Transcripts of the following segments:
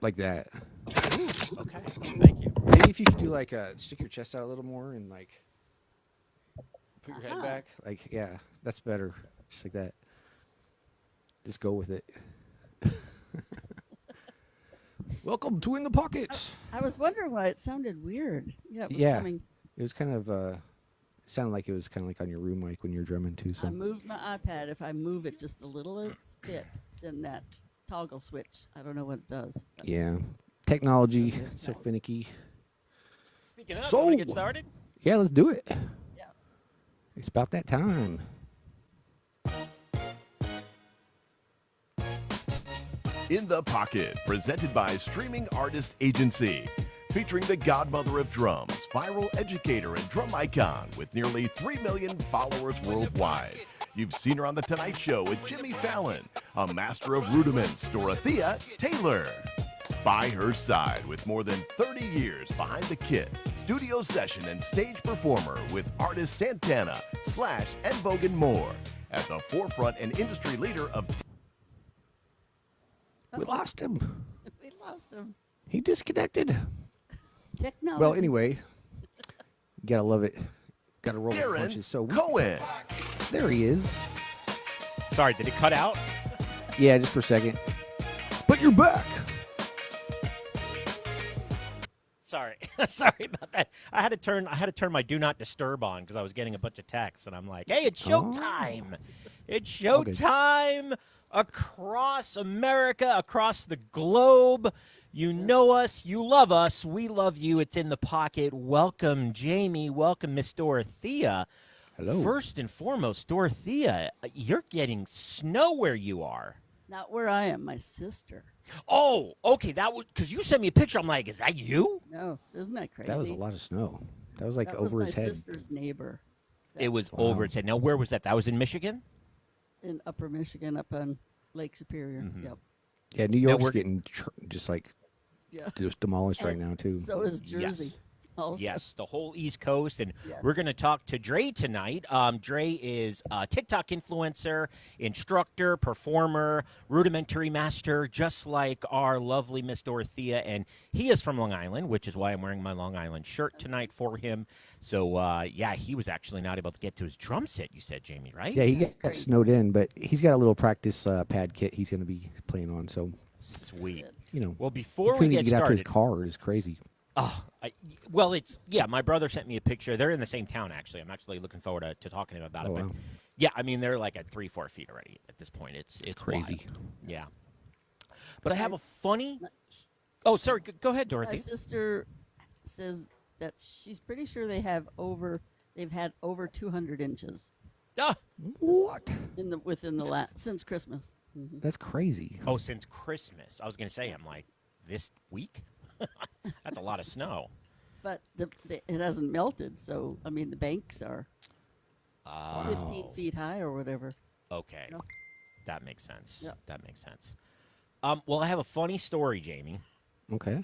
like that. Ooh, okay, thank you. Maybe if you could do like stick your chest out a little more and like put your head back. Like yeah, that's better. Just like that. Just go with it. Welcome to In the Pocket. I was wondering why it sounded weird. Yeah, it was Yeah, coming. it was kind of it sounded like it was kind of like on your room mic when you're drumming too. I So moved my iPad. If I move it just a little bit, then that toggle switch. I don't know what it does. yeah, technology so finicky. Speaking of, So- want to get started? Yeah, let's do it. Yeah. It's about that time. In the Pocket, presented by Streaming Artist Agency. Featuring the godmother of drums, viral educator and drum icon with nearly 3 million followers worldwide. You've seen her on The Tonight Show with Jimmy Fallon, a master of rudiments, Dorothea Taylor. By her side with more than 30 years behind the kit, studio session and stage performer with artist Santana, Slash, and Vogue and more. At the forefront and industry leader of We lost him. We lost him. He disconnected. Technology. Well, anyway, you gotta love it. Gotta roll the Darren punches. So Cohen. there he is. Sorry, did it cut out? Yeah, just for a second. But you're back. Sorry, sorry about that. I had to turn my do not disturb on because I was getting a bunch of texts, and I'm like, "Hey, it's showtime! It's Okay. showtime across America, across the globe. You know us, you love us, we love you. It's In the Pocket. Welcome, Jamie. Welcome, Miss Dorothea. Hello. First and foremost, Dorothea, you're getting snow where you are. Not where I am. My sister. Oh, okay. That was because you sent me a picture. I'm like, is that you? No, isn't that crazy? That was a lot of snow. That was like That over was his my head. sister's neighbor. It was Wow. over its head. Now, where was that? That was in Michigan? In Upper Michigan, up on Lake Superior. Mhm. Yep. Yeah, New York's we're- getting just like Yeah. just demolished right And now too. So is Jersey. Yes. Also. Yes, the whole East Coast. And Yes. we're going to talk to Dre tonight. Dre is a TikTok influencer, instructor, performer, rudimentary master, just like our lovely Miss Dorothea. And he is from Long Island, which is why I'm wearing my Long Island shirt tonight for him. So, yeah, he was actually not able to get to his drum set, you said, Jamie, right? Yeah, he That's got crazy. snowed in, but he's got a little practice pad kit he's going to be playing on. So Sweet. you know, Well, he before we couldn't get even get out to his started. car. It's crazy. Oh, well, it's, yeah, my brother sent me a picture. They're in the same town, actually. I'm actually looking forward to talking to him about Oh it. But wow, yeah, I mean, they're like at 3-4 feet already at this point. It's crazy. wild. Yeah. But I have a funny. Oh, sorry. Go ahead, My Dorothy. sister says that she's pretty sure they've had over 200 inches Ah. What? within the since Christmas. Mhm. That's crazy. Oh, since Christmas. I was going to say, I'm like, this week? That's a lot of snow. But it hasn't melted, so I mean the banks are 15 Oh, feet high or whatever. okay. No. That makes sense. Yep. That makes sense. Well, I have a funny story, Jamie. Okay.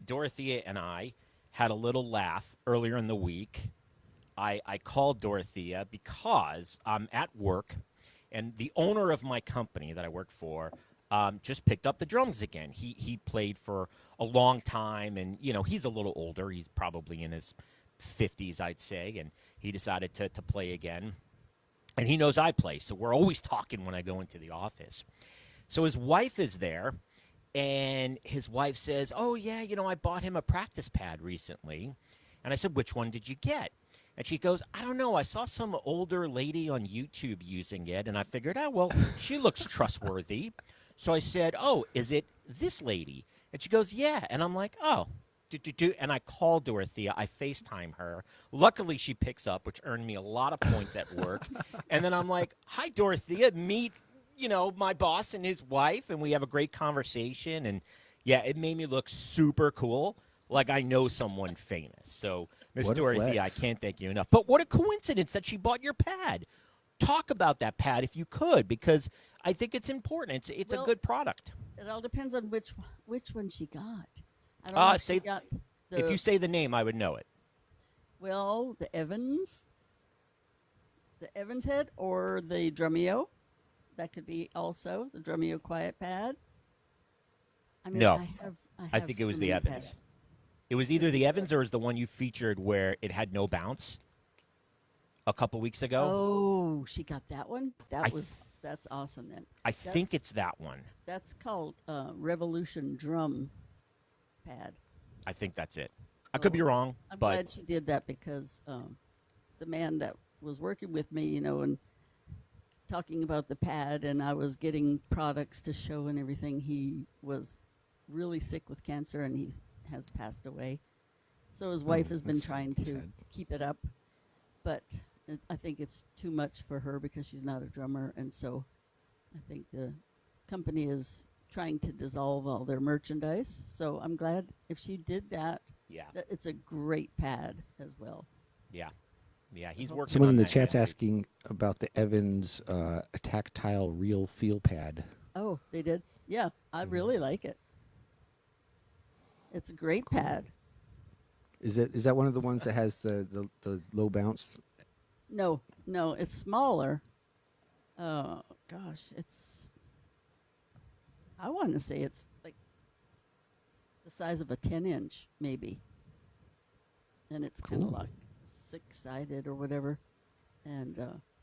Dorothea and I had a little laugh earlier in the week. I called Dorothea because I'm at work, and the owner of my company that I work for just picked up the drums again. He played for a long time, and you know he's a little older. He's probably in his 50s, I'd say, and he decided to play again. And he knows I play, so we're always talking when I go into the office. So his wife is there, and his wife says, "Oh, yeah, you know, I bought him a practice pad recently." And I said, "Which one did you get?" And she goes, "I don't know. I saw some older lady on YouTube using it, and I figured, oh, well, she looks trustworthy." So I said, "Oh, is it this lady?" And she goes, "Yeah." And I'm like, "Oh." And I called Dorothea. I FaceTime her. Luckily, she picks up, which earned me a lot of points at work. And then I'm like, "Hi, Dorothea. Meet, you know, my boss and his wife." And we have a great conversation. And, yeah, it made me look super cool, like I know someone famous. So, Miss What a Dorothea, flex. I can't thank you enough. But what a coincidence that she bought your pad. Talk about that pad if you could, because I think it's important. It's a Well, good product. It all depends on which one she got. I don't know if say- she got If you say the name, I would know it. well, the Evans head, or the Drumeo. That could be also the Drumeo Quiet Pad. I mean, No. I I have think it was so the many Evans. pads. It was either the Evans or it was the one you featured where it had no bounce a couple weeks ago. Oh, she got that one. I That's awesome. Then I think that's- it's that one. that's called Revolution Drum Pad. I think that's it. I could be Oh, wrong, I'm but glad she did that because the man that was working with me, you know, and talking about the pad, and I was getting products to show and everything. He was really sick with cancer, and he has passed away. So his wife has been that's trying to sad. keep it up, but I think it's too much for her because she's not a drummer, and so I think the company is trying to dissolve all their merchandise. So I'm glad if she did that. yeah, It's a great pad as well. yeah, yeah. He's working. Someone on in the that chat's next week. asking about the Evans a tactile real feel pad. Oh, they did? Yeah, I really like it. It's a great pad. Is that one of the ones that has the low bounce? No, it's smaller. Oh, gosh, I want to say it's like the size of a 10-inch, maybe. And it's kind of Cool. like six-sided or whatever. And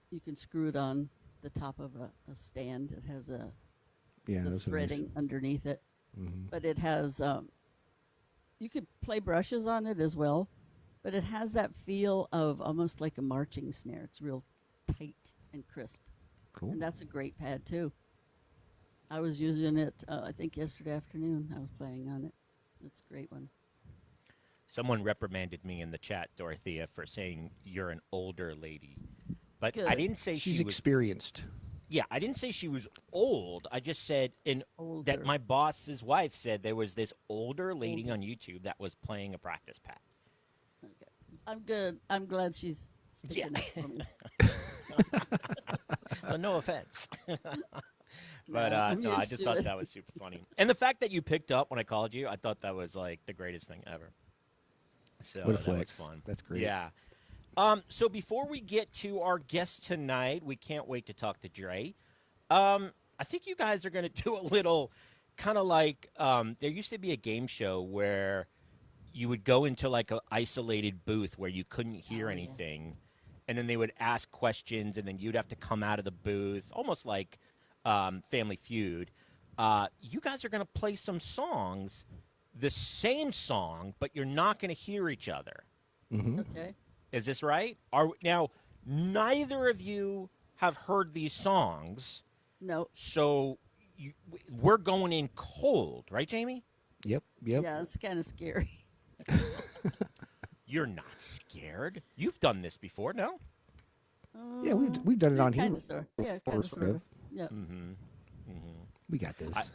you can screw it on the top of a stand. It has Yeah, the those are nice. threading underneath it. Mhm. But it has, you could play brushes on it as well. But it has that feel of almost like a marching snare. It's real tight and crisp. Cool. And that's a great pad, too. I was using it, I think, yesterday afternoon. I was playing on it. It's a great one. Someone reprimanded me in the chat, Dorothea, for saying you're an older lady, but I Good. didn't say She's she was. experienced. Yeah, I didn't say she was old. I just said that Older. my boss's wife said there was this older lady on YouTube that was playing a practice pad. Okay. I'm good. I'm glad she's sticking Yeah. up for me. So no offense. But No, I'm no, I used just to thought it. that was super funny. And the fact that you picked up when I called you, I thought that was like the greatest thing ever. So What a that was flex. fun. That's great. Yeah. So before we get to our guest tonight, we can't wait to talk to Dre. I think you guys are going to do a little kind of like there used to be a game show where you would go into like an isolated booth where you couldn't hear Oh, yeah. anything, and then they would ask questions, and then you'd have to come out of the booth, almost like Family Feud. You guys are going to play some songs, the same song, but you're not going to hear each other. Hmm. Okay. Is this right? Now, neither of you have heard these songs, No. so we're going in cold, right, Jamie? Yep. Yep. Yeah, it's kind of scary. You're not scared. You've done this before, no? Yeah, we've done it on here. Kind of, sort. Yeah, before, kind of, sort sort of. of. Yeah. We got this.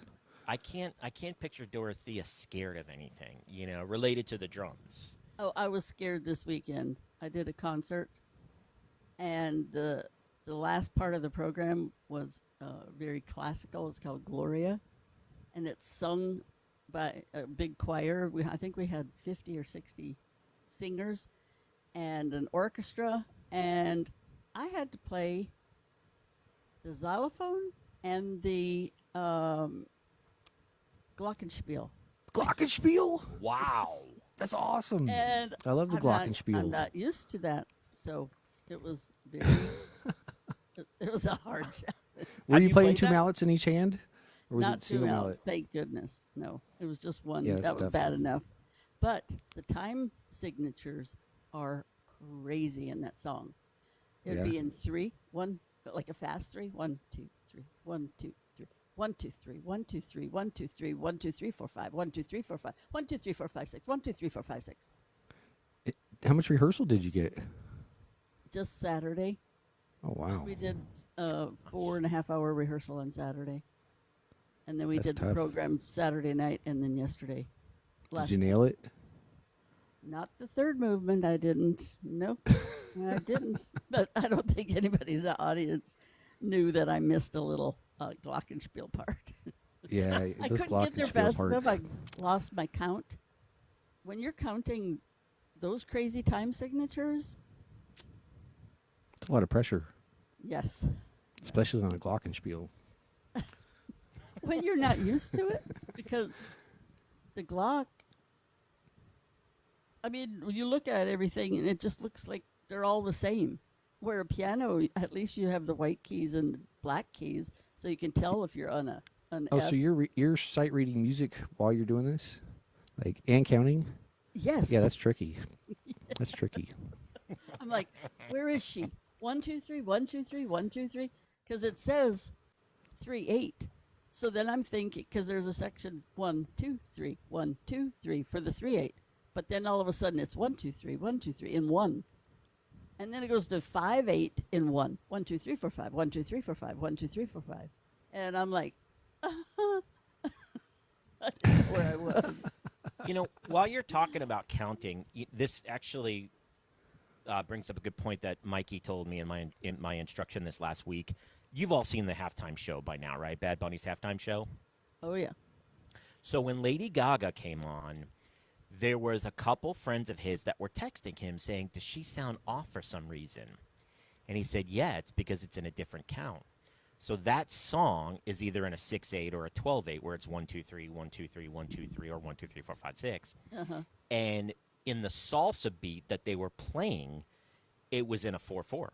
I can't picture Dorothea scared of anything, related to the drums. Oh, I was scared this weekend. I did a concert, and the last part of the program was very classical. It's called Gloria, and it's sung by a big choir. I think we had 50 or 60 singers and an orchestra, and I had to play the xylophone and the glockenspiel. Glockenspiel? Wow. That's awesome. And I love the I'm not- glockenspiel. I'm not used to that, so it was very. it was a hard job. Were Have you you playing played two that? mallets in each hand? Or was Not it two single mallet? mallets, thank goodness. No, it was just one. Yeah, that's that was tough. bad enough. But the time signatures are crazy in that song. It'd Yeah. be in 3, 1, like a fast 3, 1, 2, 3, 1, 2, 3, 1, 2, 3, 1, 2, 3, 1, 2, 3, 1, 2, 3, 4, 5, 1, 2, 3, 4, 5, 1, 2, 3, 4, 5, 6, 1, 2, 3, 4, 5, 6. How much rehearsal did you get? Just Saturday. Oh, wow. We did 4.5-hour rehearsal on Saturday, and then we That's did the tough. program Saturday night, and then yesterday. Did you nail it? Not the third movement. I didn't. Nope, I didn't. But I don't think anybody in the audience knew that I missed a little glockenspiel part. Yeah, I those couldn't get there glockenspiel fast parts. enough. I lost my count. When you're counting those crazy time signatures, It's a lot of pressure, yes. especially on a glockenspiel. When you're not used to it, because the Glock, I mean, when you look at everything, and it just looks like they're all the same. Where a piano, at least you have the white keys and the black keys, so you can tell if you're on an Oh, F. so you're sight reading music while you're doing this, like and counting? Yes. Yeah, that's tricky. That's tricky. I'm like, where is she? 1, 2, 3, 1, 2, 3, 1, 2, 3, because it says 3, 8. So then I'm thinking, because there's a section 1, 2, 3, 1, 2, 3 for the 3, 8. But then all of a sudden it's 1, 2, 3, 1, 2, 3 in 1. And then it goes to 5, 8 in 1. 1, 2, 3, 4, 5. 1, 2, 3, 4, 5. 1, 2, 3, 4, 5. And I'm like, I didn't know where I was. You know, while you're talking about counting, this actually brings up a good point that Mikey told me in my instruction this last week. You've all seen the halftime show by now, right? Bad Bunny's halftime show. Oh, yeah. So when Lady Gaga came on, there was a couple friends of his that were texting him saying, does she sound off for some reason? And he said, yeah, it's because it's in a different count. So that song is either in a 6/8 or a 12/8, where it's 1, 2, 3, 1, 2, 3, 1, 2, 3, or 1, 2, 3, 4, 5, 6. Uh-huh. And in the salsa beat that they were playing, it was in a 4/4.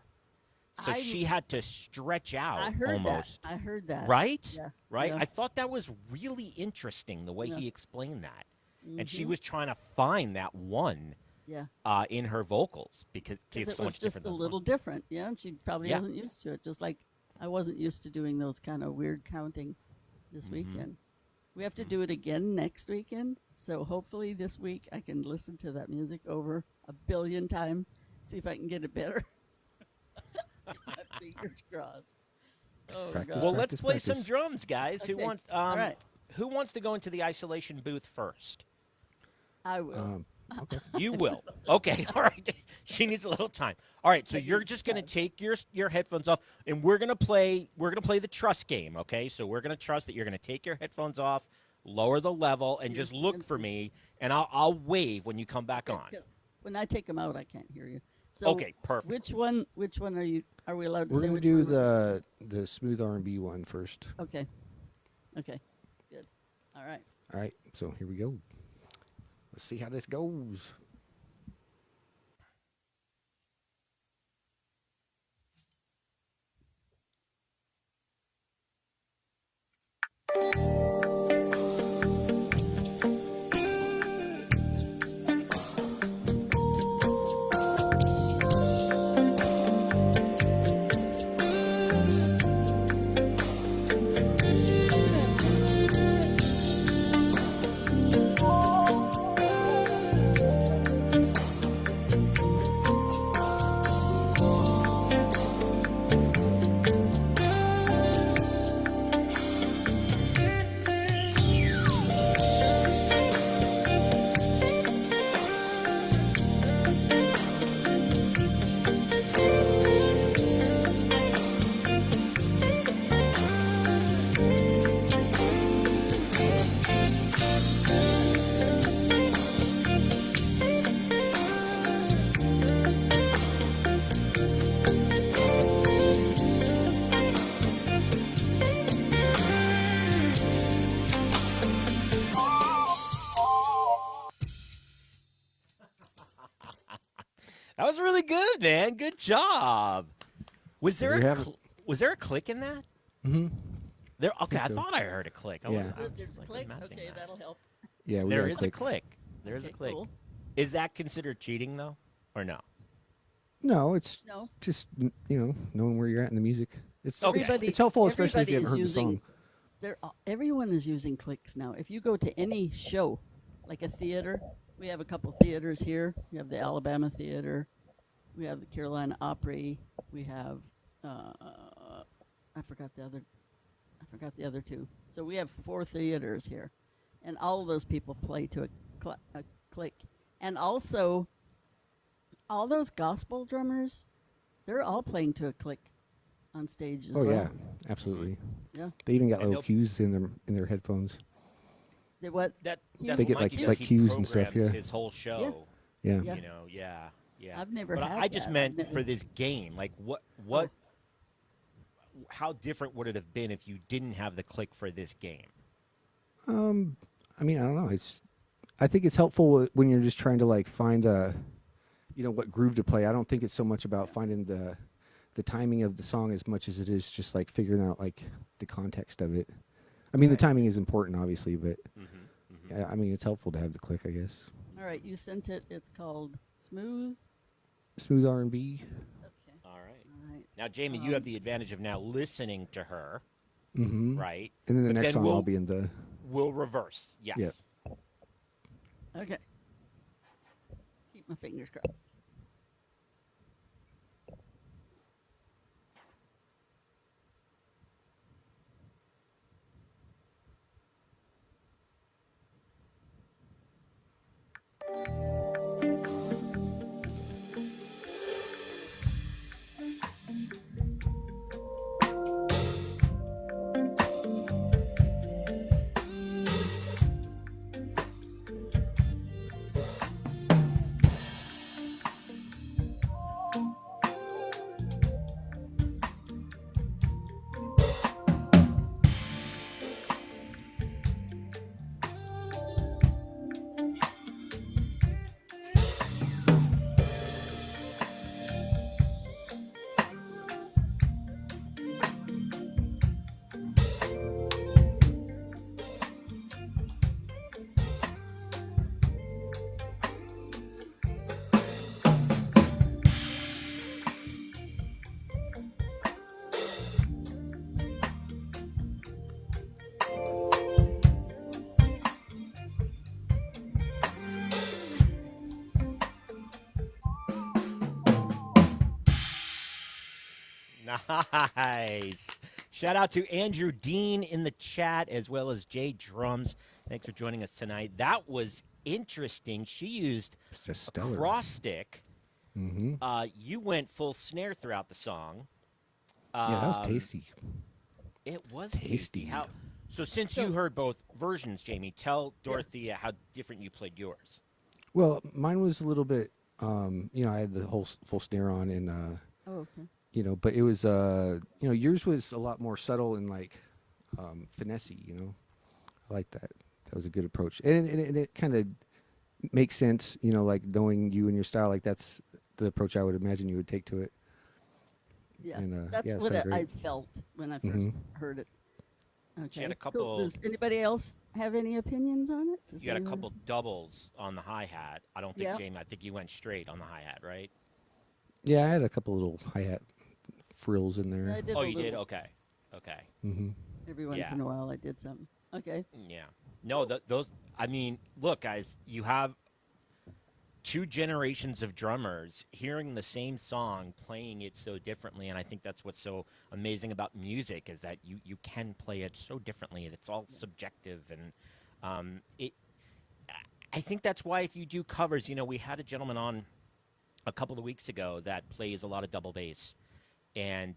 So she had to stretch out I heard almost. that. I heard that. Right? Yeah. Right? Yeah. I thought that was really interesting, the way Yeah. he explained that. And she Mhm. was trying to find that one Yeah. in her vocals because it's It so was much just different a than little different, yeah. And she probably Yeah. wasn't used to it, just like I wasn't used to doing those kind of weird counting this Mm-hmm. weekend. We have to do it again next weekend, so hopefully this week I can listen to that music over 1 billion times, see if I can get it better. Get my fingers crossed. Oh, Practice, God. Well, let's practice, play some practice. drums, guys. Okay. All right. Who wants to go into the isolation booth first? I will. Okay. You will. Okay. All right. She needs a little time. All right. So you're just going to take your headphones off, and we're going to play the trust game. Okay. So we're going to trust that you're going to take your headphones off, lower the level, and just look for me, and I'll wave when you come back on. When I take them out, I can't hear you. So Okay. Perfect. Which one are we allowed to We're say? gonna which do one we're- the smooth R&B one first. Okay. Okay. Good. All right. All right. So here we go. Let's see how this goes. That was really good, man. Good job. Was there There you a have it. was there a click in that? Mm-hmm. There. Okay, I so. thought I heard a click. I Yeah. was, I was There's a like click. imagining Okay, that. that'll help. Yeah, we There got is a click. There is a Okay, click. cool. Is that considered cheating though, or no? No, it's No. just knowing where you're at in the music. It's Okay. it's helpful, especially if you haven't everybody heard is the song. Everyone is using clicks now. If you go to any show, like a theater, we have a couple theaters here. We have the Alabama Theater. We have the Carolina Opry. We have I forgot the other two. So we have 4 theaters here, and all of those people play to a click. And also, all those gospel drummers, they're all playing to a click on stage as Oh well. yeah, absolutely. Yeah. They even got And little they'll- cues in their headphones. They what? That's They what get, Mikey like- does. like He cues and stuff, programs yeah. his whole show. Yeah. Yeah. You know, yeah. I've never But had I just that. meant I've never- for this game. Like, what? How different would it have been if you didn't have the click for this game? I mean, I don't know. It's I think it's helpful when you're just trying to like find what groove to play. I don't think it's so much about finding the timing of the song as much as it is just like figuring out like the context of it. I mean, the timing is important, obviously, but I mean, it's helpful to have the click, I guess. All right, you sent it. It's called Smooth. Smooth R&B. Okay. All right. All right. Now, Jamie, you have the advantage of now listening to her, Mm-hmm. right? And then the But next song we'll, I'll be in the. We'll reverse. Yes. Yep. Okay. Keep my fingers crossed. Nice. Shout out to Andrew Dean in the chat, as well as Jay Drums. Thanks for joining us tonight. That was interesting. She used It's just stellar. cross stick. Mm-hmm. You went full snare throughout the song. Yeah, that was tasty. It was tasty. Tasty. How? So since you heard both versions, Jamie, tell Dorothea how different you played yours. Well, mine was a little bit, I had the whole full snare on, and Oh, okay. but it was, yours was a lot more subtle and like finessey. I like that. That was a good approach, and it kind of makes sense. Like knowing you and your style, like that's the approach I would imagine you would take to it. Yeah, And, that's yeah, it what sounded I great. felt when I first Mhm. heard it. Okay. She had a Cool. couple- Does anybody else have any opinions on it? Does You had a anyone couple else- doubles on the hi-hat. I don't think, Yeah. Jamie, I think you went straight on the hi-hat, right? Yeah, I had a couple little hi-hat frills in I there. did Oh, a you did? little. Okay. Okay. Mm-hmm. Every once Yeah. in a while, I did something. Okay. Yeah. No, those, I mean, look, guys, you have two generations of drummers hearing the same song, playing it so differently, and I think that's what's so amazing about music is that you can play it so differently, and it's all subjective, and I think that's why if you do covers, we had a gentleman on a couple of weeks ago that plays a lot of double bass, and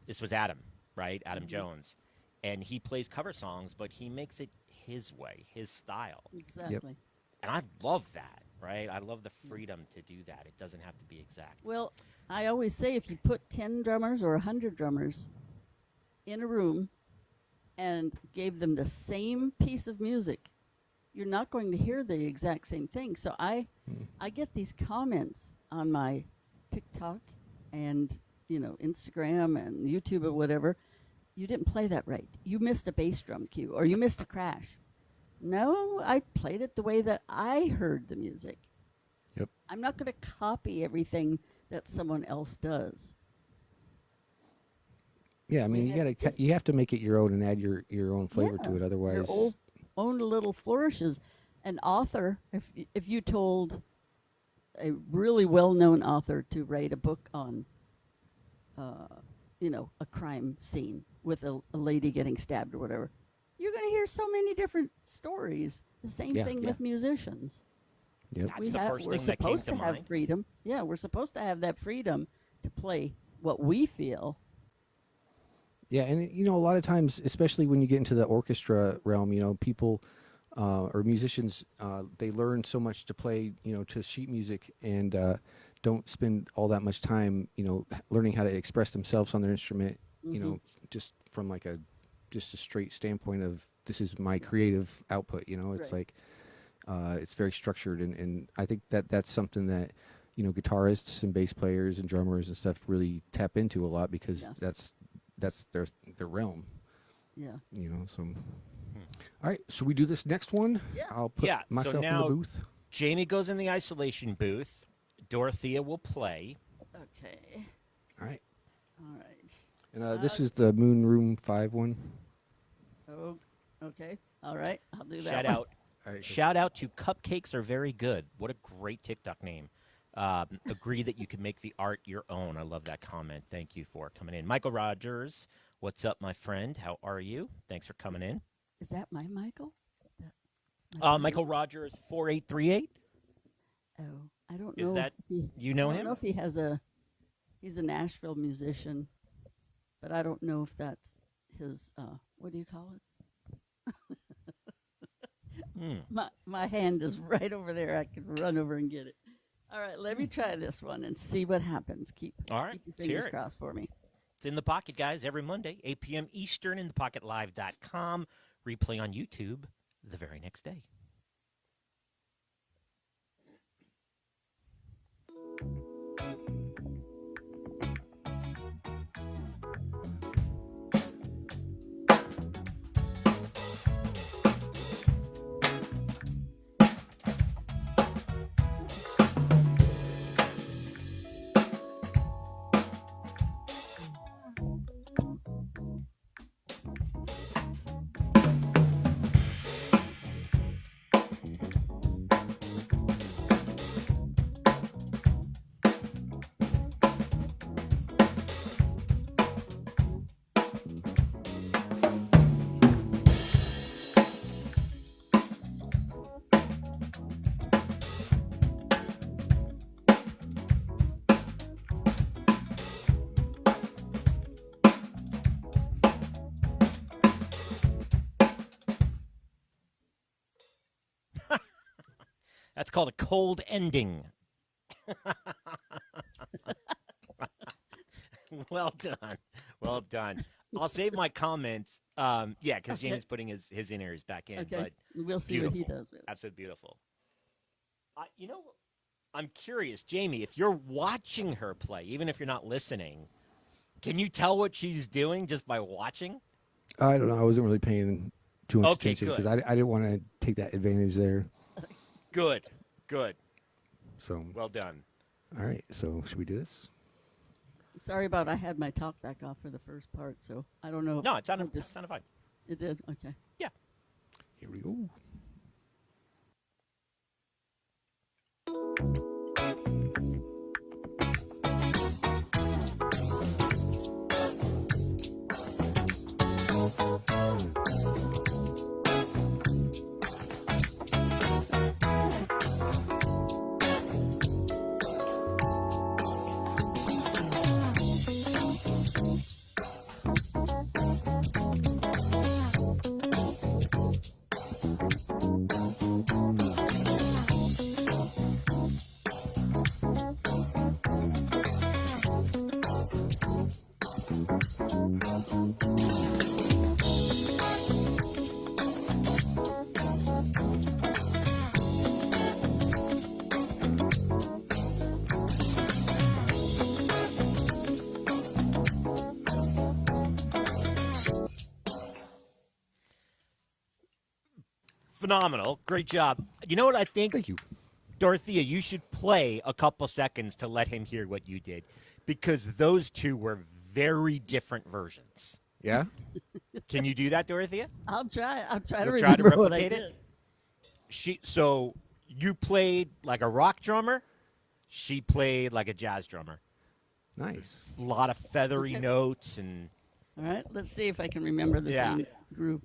this was Adam, right? Adam Jones, and he plays cover songs, but he makes it his way, his style. Exactly. And I love that, right? I love the freedom to do that. It doesn't have to be exact. Well, I always say if you put 10 drummers or 100 drummers in a room and gave them the same piece of music, you're not going to hear the exact same thing. So I get these comments on my TikTok and, Instagram and YouTube or whatever. You didn't play that right. You missed a bass drum cue or you missed a crash. No, I played it the way that I heard the music. Yep. I'm not going to copy everything that someone else does. Yeah, I mean, you have to make it your own and add your own flavor to it. Your Otherwise, own little flourishes. An author, if you told a really well-known author to write a book on, a crime scene with a lady getting stabbed or whatever, you're going to hear so many different stories. The same Yeah. thing Yeah. with musicians. yep. That's the first we're thing that came supposed to have mind. freedom. Yeah, we're supposed to have that freedom to play what we feel. Yeah, and a lot of times, especially when you get into the orchestra realm, people or musicians, they learn so much to play, to sheet music, and don't spend all that much time, learning how to express themselves on their instrument, just from like just a straight standpoint of this is my creative output. It's Right. like It's very structured, and I think that's something that guitarists and bass players and drummers and stuff really tap into a lot because Yeah. that's their realm. Yeah. So. All right, should we do this next one? Yeah. I'll put Yeah, so myself in now- the booth. Jamie goes in the isolation booth. Dorothea will play. Okay. All right, All right. and this is the Moon Room 5 one. Oh, okay. All right. I'll do that. Shout one. out. All right, Shout out to Cupcakes Are Very Good. What a great TikTok name. Agree that you can make the art your own. I love that comment. Thank you for coming in. Michael Rogers, what's up, my friend? How are you? Thanks for coming in. Is that my Michael? My Michael Rogers, 4838. Oh, I don't know. Is that- you know I don't him? know if he's a Nashville musician, but I don't know if that's his. What do you call it? My hand is right over there. I can run over and get it. All right, let me try this one and see what happens. All right, keep your let's hear fingers it. crossed for me. It's in the pocket, guys, every Monday, 8 p.m. Eastern, inthepocketlive.com. Replay on YouTube the very next day. That's called a cold ending. Well done. Well done. I'll save my comments. Yeah, because Okay. Jamie's putting his in-ears back in. Okay, But we'll see what he beautiful. does with it. absolutely beautiful. I'm curious, Jamie, if you're watching her play, even if you're not listening, can you tell what she's doing just by watching? I don't know. I wasn't really paying too much Okay, attention good. because I didn't want to take that advantage there. Good. Good. So, Well done. all right. So, should we do this? Sorry about I had my talk back off for the first part, so I don't know. No, it sounded Just- fine. It did. Okay. Yeah. Here we go. Phenomenal. Great job. You know what I think? Thank you. Dorothea, you should play a couple seconds to let him hear what you did because those two were very different versions. Yeah. Can you do that, Dorothea? I'll try. I'll try to You'll remember try to what I replicate it? did. So you played like a rock drummer. She played like a jazz drummer. Nice. A lot of feathery Okay. notes and All right. Let's see if I can remember the Yeah. same group.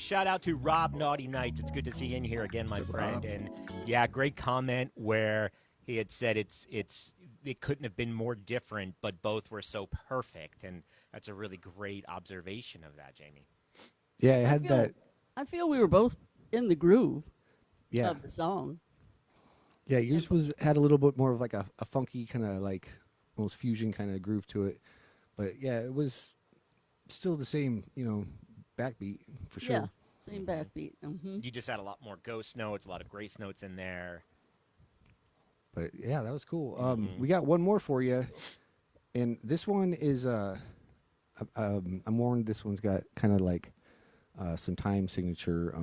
shout out to Rob Naughty Nights. It's good to see you in here again, my friend. And yeah, great comment where he had said it couldn't have been more different, but both were so perfect. And that's a really great observation of that, Jamie. Yeah, it had that. I feel we were both in the groove Yeah, of the song. yeah. Yours had a little bit more of like a funky kind of like almost fusion kind of groove to it, but yeah, it was still the same, backbeat for sure. Yeah, same backbeat. Mm-hmm. You just had a lot more ghost notes, a lot of grace notes in there. But yeah, that was cool. We got one more for you, and this one is I'm warned this one's got kind of like some time signature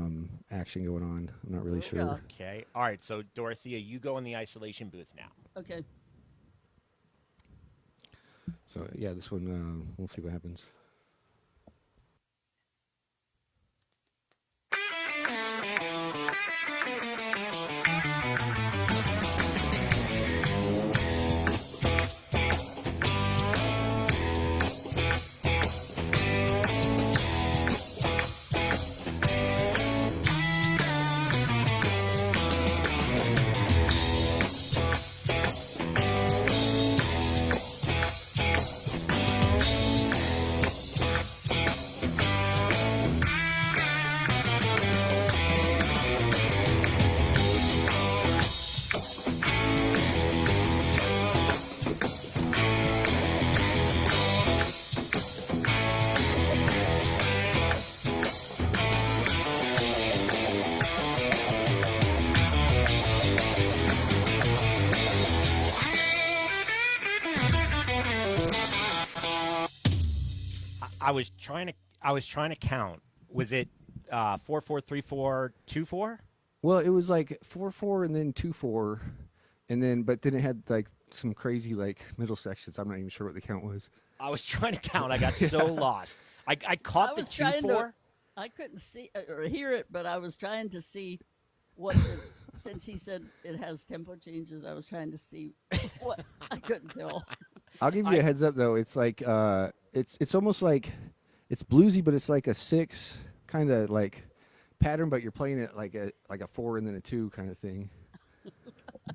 action going on. I'm not really sure. Yeah. Okay. All right. So, Dorothea, you go in the isolation booth now. Okay. So yeah, this one we'll see what happens. I was trying to count. Was it 4-4-3-4-2-4? Well, it was like 4/4 and then 2/4, and then it had like some crazy like middle sections. I'm not even sure what the count was. I was trying to count. I got so lost. I caught the was trying 2-4. I couldn't see or hear it, but I was trying to see what. Since he said it has tempo changes, I was trying to see what. I couldn't tell. I'll give you a heads up though. It's like it's almost like it's bluesy, but it's like a 6 kind of like pattern, but you're playing it like a 4 and then a 2 kind of thing.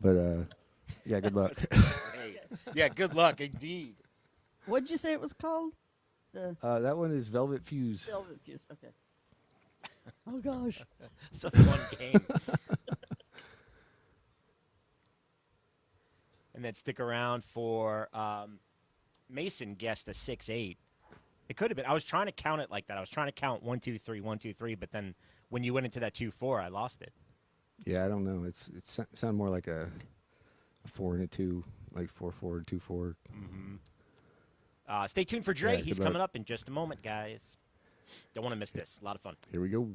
But yeah, good luck. Yeah, good luck indeed. What'd you say it was called? The That one is Velvet Fuse. Velvet Fuse. Okay. Oh gosh. It's a fun game. And then stick around for Mason guessed a 6/8. It could have been. I was trying to count it like that. I was trying to count 1, 2, 3, 1, 2, 3. But then when you went into that 2/4, I lost it. Yeah, I don't know. It sounded more like a 4 and a 2, like 4/4, 2/4. Mm-hmm. Stay tuned for Dre. Yeah, He's good coming luck. up in just a moment, guys. Don't want to miss this. A lot of fun. Here we go.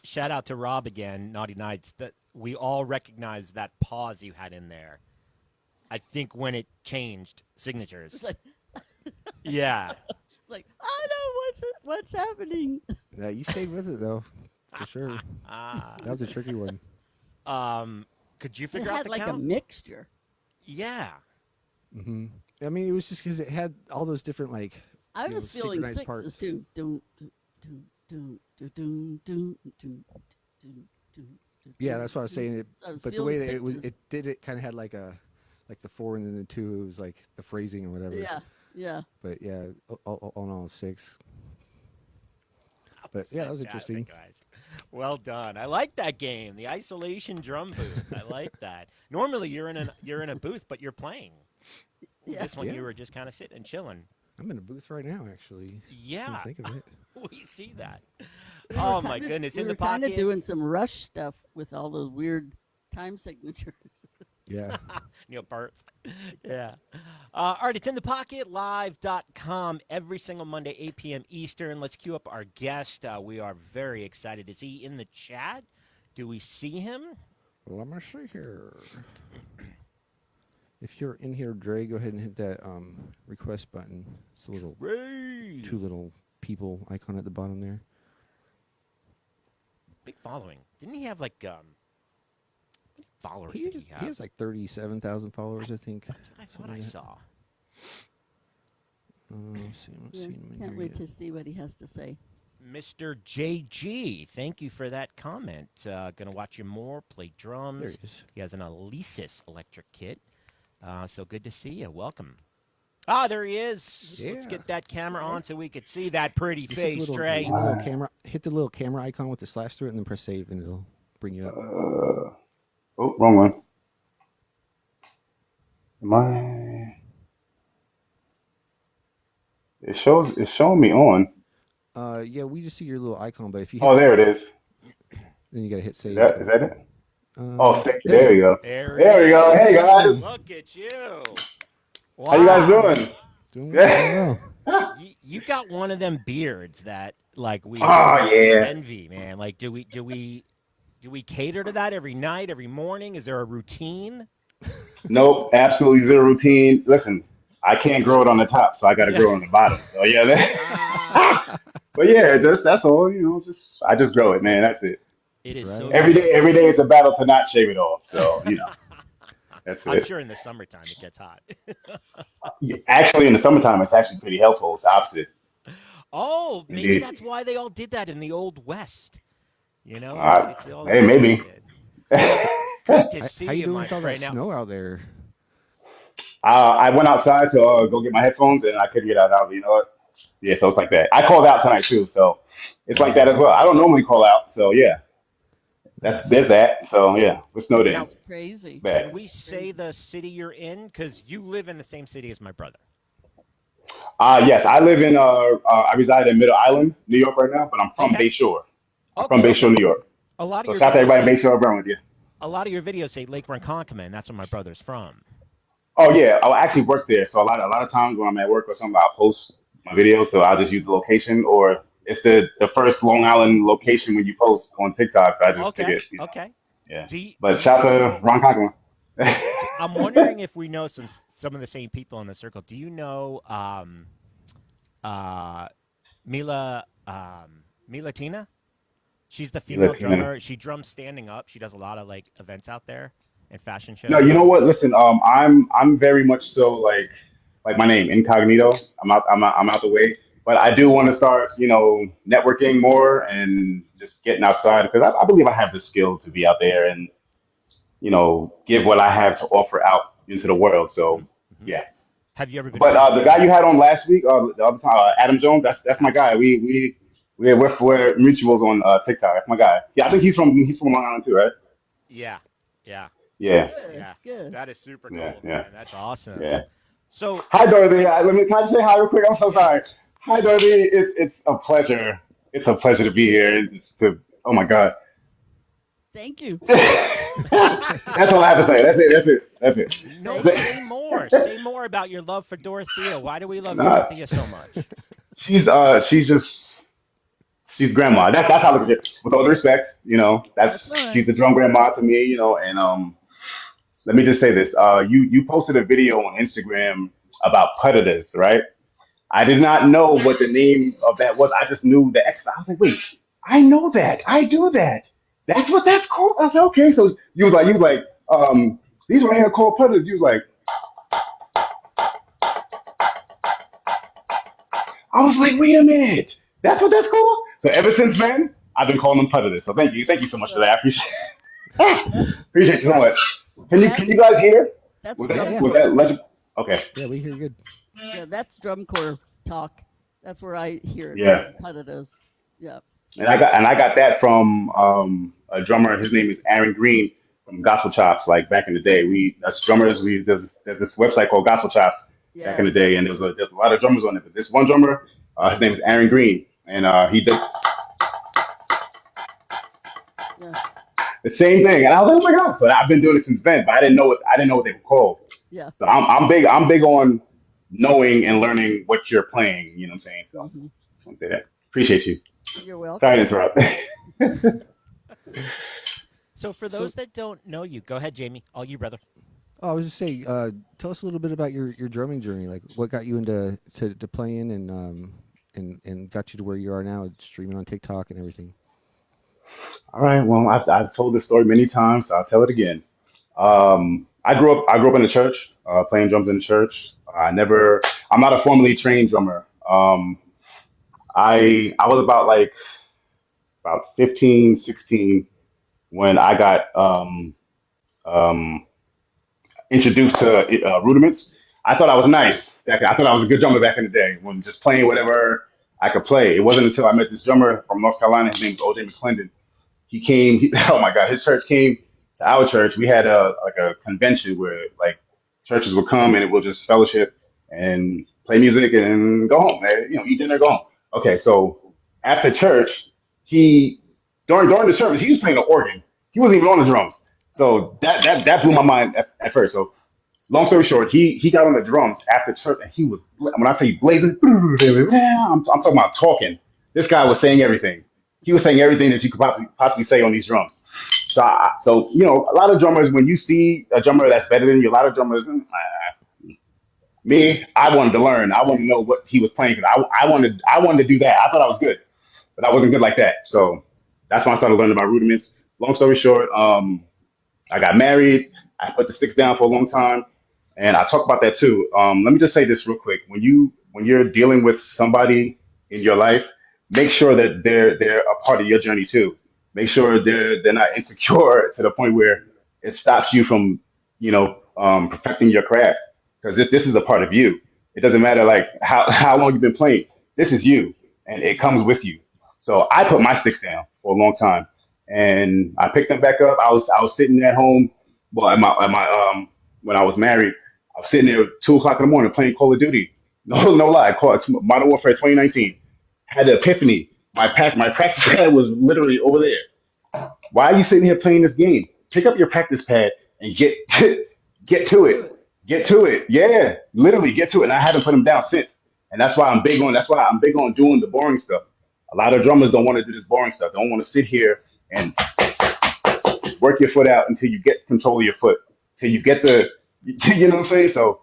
Shout out to Rob again, Naughty Nights. That we all recognize that pause you had in there. I think when it changed signatures. It's like, Yeah. it's like, I know what's happening. Yeah, you stayed with it though, for sure. That was a tricky one. Could you It figure out had the like count? a mixture. Yeah. Hmm. I mean, it was just because it had all those different like. I you was know, feeling synchronized sixes parts. too. Doom, doom, doom, doom, doom, doom, doom, doom, doom. Yeah, that's what I was saying. It, So I was but the way feeling that it was, sixes. it did it kind of had like the 4 and then the 2. It was like the phrasing or whatever. Yeah, yeah. But yeah, all in all, 6. But yeah, that was interesting. Guys. Well done. I like that game, the isolation drum booth. I like that. Normally, you're in a booth, but you're playing. Yeah. This one, Yeah. you were just kind of sitting and chilling. I'm in a booth right now, actually. Yeah, Think of it. we see that. We were Oh my kinda- goodness! We In were the kind of pocket. doing some Rush stuff with all those weird time signatures. Yeah. Neil Peart. Yeah. All right, it's in the pocket live.com every single Monday, 8 p.m. Eastern. Let's queue up our guest. We are very excited. Is he in the chat? Do we see him? Let me see here. If you're in here, Dre, go ahead and hit that request button. It's a little Ray. two little people icon at the bottom there. Big following. Didn't he have like how many followers did he have? He has like 37,000 followers, I think. That's what I thought I saw. Let's see. I'm not Yeah, seeing him in can't here wait yet. to see what he has to say. Mr. JG, thank you for that comment. Gonna watch you more, play drums. There he is. He has an Alesis electric kit. So good to see you. Welcome. Ah, there he is. Let's Yeah. get that camera on so we could see that pretty You see the face, little, Dre. the little camera. Hit the little camera icon with the slash through it, and then press save, and it'll bring you up. Oh, wrong one. Am I? It's showing me on. Yeah, we just see your little icon, but if you Oh, hit, there it is. then you gotta hit save. Is that it? Uh, Oh, there you go. There There we go. Hey guys, Look at you. how you guys Wow. doing? Doing well. You got one of them beards that like we Oh, yeah. envy, man. Like do we cater to that every night, every morning? Is there a routine? Nope, absolutely zero routine. Listen, I can't grow it on the top, so I got to grow it on the bottom. So yeah, but yeah, that's all. I just grow it, man. That's it. It is Right. so Every nice. day it's a battle to not shave it off. So that's I'm it. sure in the summertime it gets hot. Yeah, actually, in the summertime, it's actually pretty helpful. It's the opposite. Oh, maybe Indeed. that's why they all did that in the old West. It's all Hey, maybe. opposite. Good to see How you you, doing my with all friend. that Now, snow out there? I went outside to go get my headphones, and I couldn't get out. I was like, you know what? Yeah, so it's like that. I called out tonight too, so it's like that as well. I don't normally call out, so yeah, there's that. So yeah, we're snowed in. Now- It's crazy. Bad. can we say the city you're in? Because you live in the same city as my brother. Yes, I live in I reside in Middle Island, New York right now, but I'm from Okay. Bayshore. I'm Okay, from Bayshore, okay. New York. A lot So of your shout out to videos everybody in say, Bayshore, Brooklyn. Yeah. a lot of your videos say Lake Ronkonkoma, and that's where my brother's from. Oh yeah, I actually work there, so a lot of times when I'm at work or something, I'll post my videos, so I'll just use the location, or it's the first Long Island location when you post on TikTok, so I just pick Okay, it. okay. Yeah. Do you- But do shout you out to Ron Conkman. I'm wondering if we know some of the same people in the circle. Do you know Mila Tina? She's the female Tina. drummer. She drums standing up. She does a lot of like events out there and fashion shows. No, you know what? Listen, I'm very much so like my name, Incognito. I'm out the way. But I do want to start, networking more and just getting outside because I believe I have the skill to be out there and, give what I have to offer out into the world. So, yeah. Have you ever been? But the guy you had on last week, the other time, Adam Jones, that's my guy. We're mutuals on TikTok. That's my guy. Yeah, I think he's from Long Island too, right? Yeah. Yeah, Good. Yeah. Good. That is super cool, Yeah, man. yeah. That's awesome. yeah. So Hi, Dorothy. Can I say hi real quick? I'm so sorry. Hi, Dorothy. It's a pleasure. It's a pleasure to be here and just to. Oh my God. Thank you. That's all I have to say. That's it. no, say more. Say more about your love for Dorothea. Why do we love Dorothea so much? She's grandma. That's how I look at it. With all the respect, That's all right. she's the drum grandma to me, and let me just say this. You posted a video on Instagram about predators, right? I did not know what the name of that was. I just knew the X. I was like, wait, I know that. I do that. That's what that's called. I was like, okay. So you was like, these right here are called predators. You was like, I was like, wait a minute. That's what that's called? So ever since then, I've been calling them predators. So thank you. Thank you so much for that. I appreciate you so much. Can you guys hear? That's Was drum that was corps. that legend? Okay. Yeah, we hear you good. Yeah, that's drum corps talk. That's where I hear it. Yeah. Predators. Yeah. And I got that from a drummer. His name is Aaron Green from Gospel Chops. Like back in the day, we as drummers, we there's this website called Gospel Chops back in the Yes. day, and there's a lot of drummers on it. But this one drummer, his name is Aaron Green, and he did Yeah. the same thing. And I was like, oh my god! So I've been doing it since then, but I didn't know what they were called. Yeah. So I'm big on knowing and learning what you're playing. You know what I'm saying? So Hmm. just want to say that. Appreciate you. You're Sorry welcome. to interrupt. So for So those that don't know you, go ahead, Jamie. All you, brother. oh, I was just saying, tell us a little bit about your drumming journey. Like, what got you into to playing and got you to where you are now, streaming on TikTok and everything. All right. Well, I've told this story many times, so I'll tell it again. I grew up in the church, playing drums in the church. I'm not a formally trained drummer. I was about 15, 16 when I got um, introduced to Rudiments. I thought I was nice. I thought I was a good drummer back in the day when just playing whatever I could play. It wasn't until I met this drummer from North Carolina. His name's OJ McClendon. He came. Oh my God, his church came to our church. We had a convention where like churches would come and it would just fellowship and play music and go home. Eat dinner, go home. Okay, so after church, he during the service he was playing the organ. He wasn't even on the drums. So that blew my mind at first. So long story short, he got on the drums after church and he was when I tell you blazing. I'm talking about talking. This guy was saying everything. He was saying everything that you could possibly say on these drums. So a lot of drummers, when you see a drummer that's better than you, a lot of drummers, me, I wanted to learn. I wanted to know what he was playing because I wanted to do that. I thought I was good, but I wasn't good like that. So that's when I started learning about rudiments. Long story short, I got married. I put the sticks down for a long time, and I talk about that too. Let me just say this real quick: when you're dealing with somebody in your life, make sure that they're a part of your journey too. Make sure they're not insecure to the point where it stops you from perfecting your craft because this is a part of you. It doesn't matter like how long you've been playing. This is you, and it comes with you. So I put my sticks down for a long time, and I picked them back up. I was sitting at home, well, when I was married, I was sitting there at 2 o'clock in the morning playing Call of Duty. No lie, Modern Warfare 2019. Had the epiphany. My practice pad was literally over there. Why are you sitting here playing this game? Pick up your practice pad and get to Do it. it. Get to it. Yeah, literally get to it. And I haven't put them down since. And that's why I'm big on doing the boring stuff. A lot of drummers don't want to do this boring stuff. They don't want to sit here and work your foot out until you get control of your foot, till you get the, you know what I'm saying? So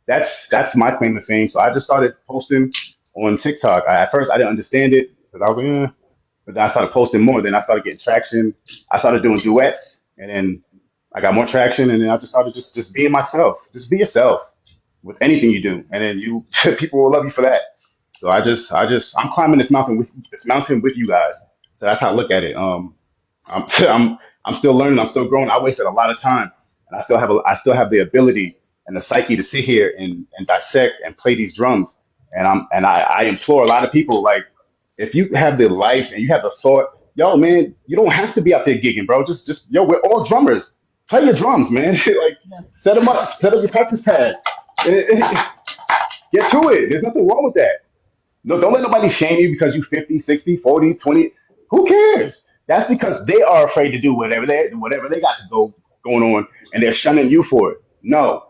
that's my claim to fame. So I just started posting on TikTok. At first, I didn't understand it because I was like, but then I started posting more. Then I started getting traction. I started doing duets, and then I got more traction. And then I just started just being myself. Just be yourself with anything you do, and then you people will love you for that. So I'm climbing this mountain with you guys. So that's how I look at it. I'm I'm still learning. I'm still growing. I wasted a lot of time, and I still have the ability and the psyche to sit here and dissect and play these drums. I implore a lot of people like if you have the life and you have the thought, yo man, you don't have to be out there gigging, bro. Just yo, we're all drummers. Play your drums, man. Like Yes. set them up, set up your practice pad. Get to it. There's nothing wrong with that. No, don't let nobody shame you because you 50, 60, 40, 20. Who cares? That's because they are afraid to do whatever they got to go going on and they're shunning you for it. No,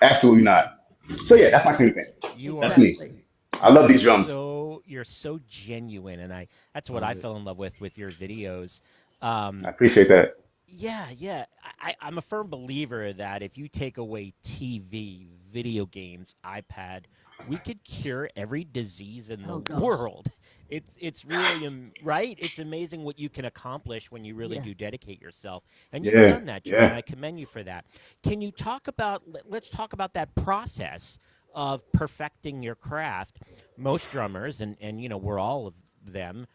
absolutely not. So yeah, that's my kind of thing. You That's are me. Exactly. I you love are these drums. so you're so genuine, and that's I what I love it. fell in love with your videos. I Um, appreciate that. yeah, yeah. I'm a firm believer that if you take away TV, video games, iPad, we could cure every disease in the Oh gosh. world. It's really right. It's amazing what you can accomplish when you really Yeah. do dedicate yourself, and you've Yeah, done that, Dre, and yeah. I commend you for that. Can you talk about? Let's talk about that process of perfecting your craft. Most drummers, and we're all of them,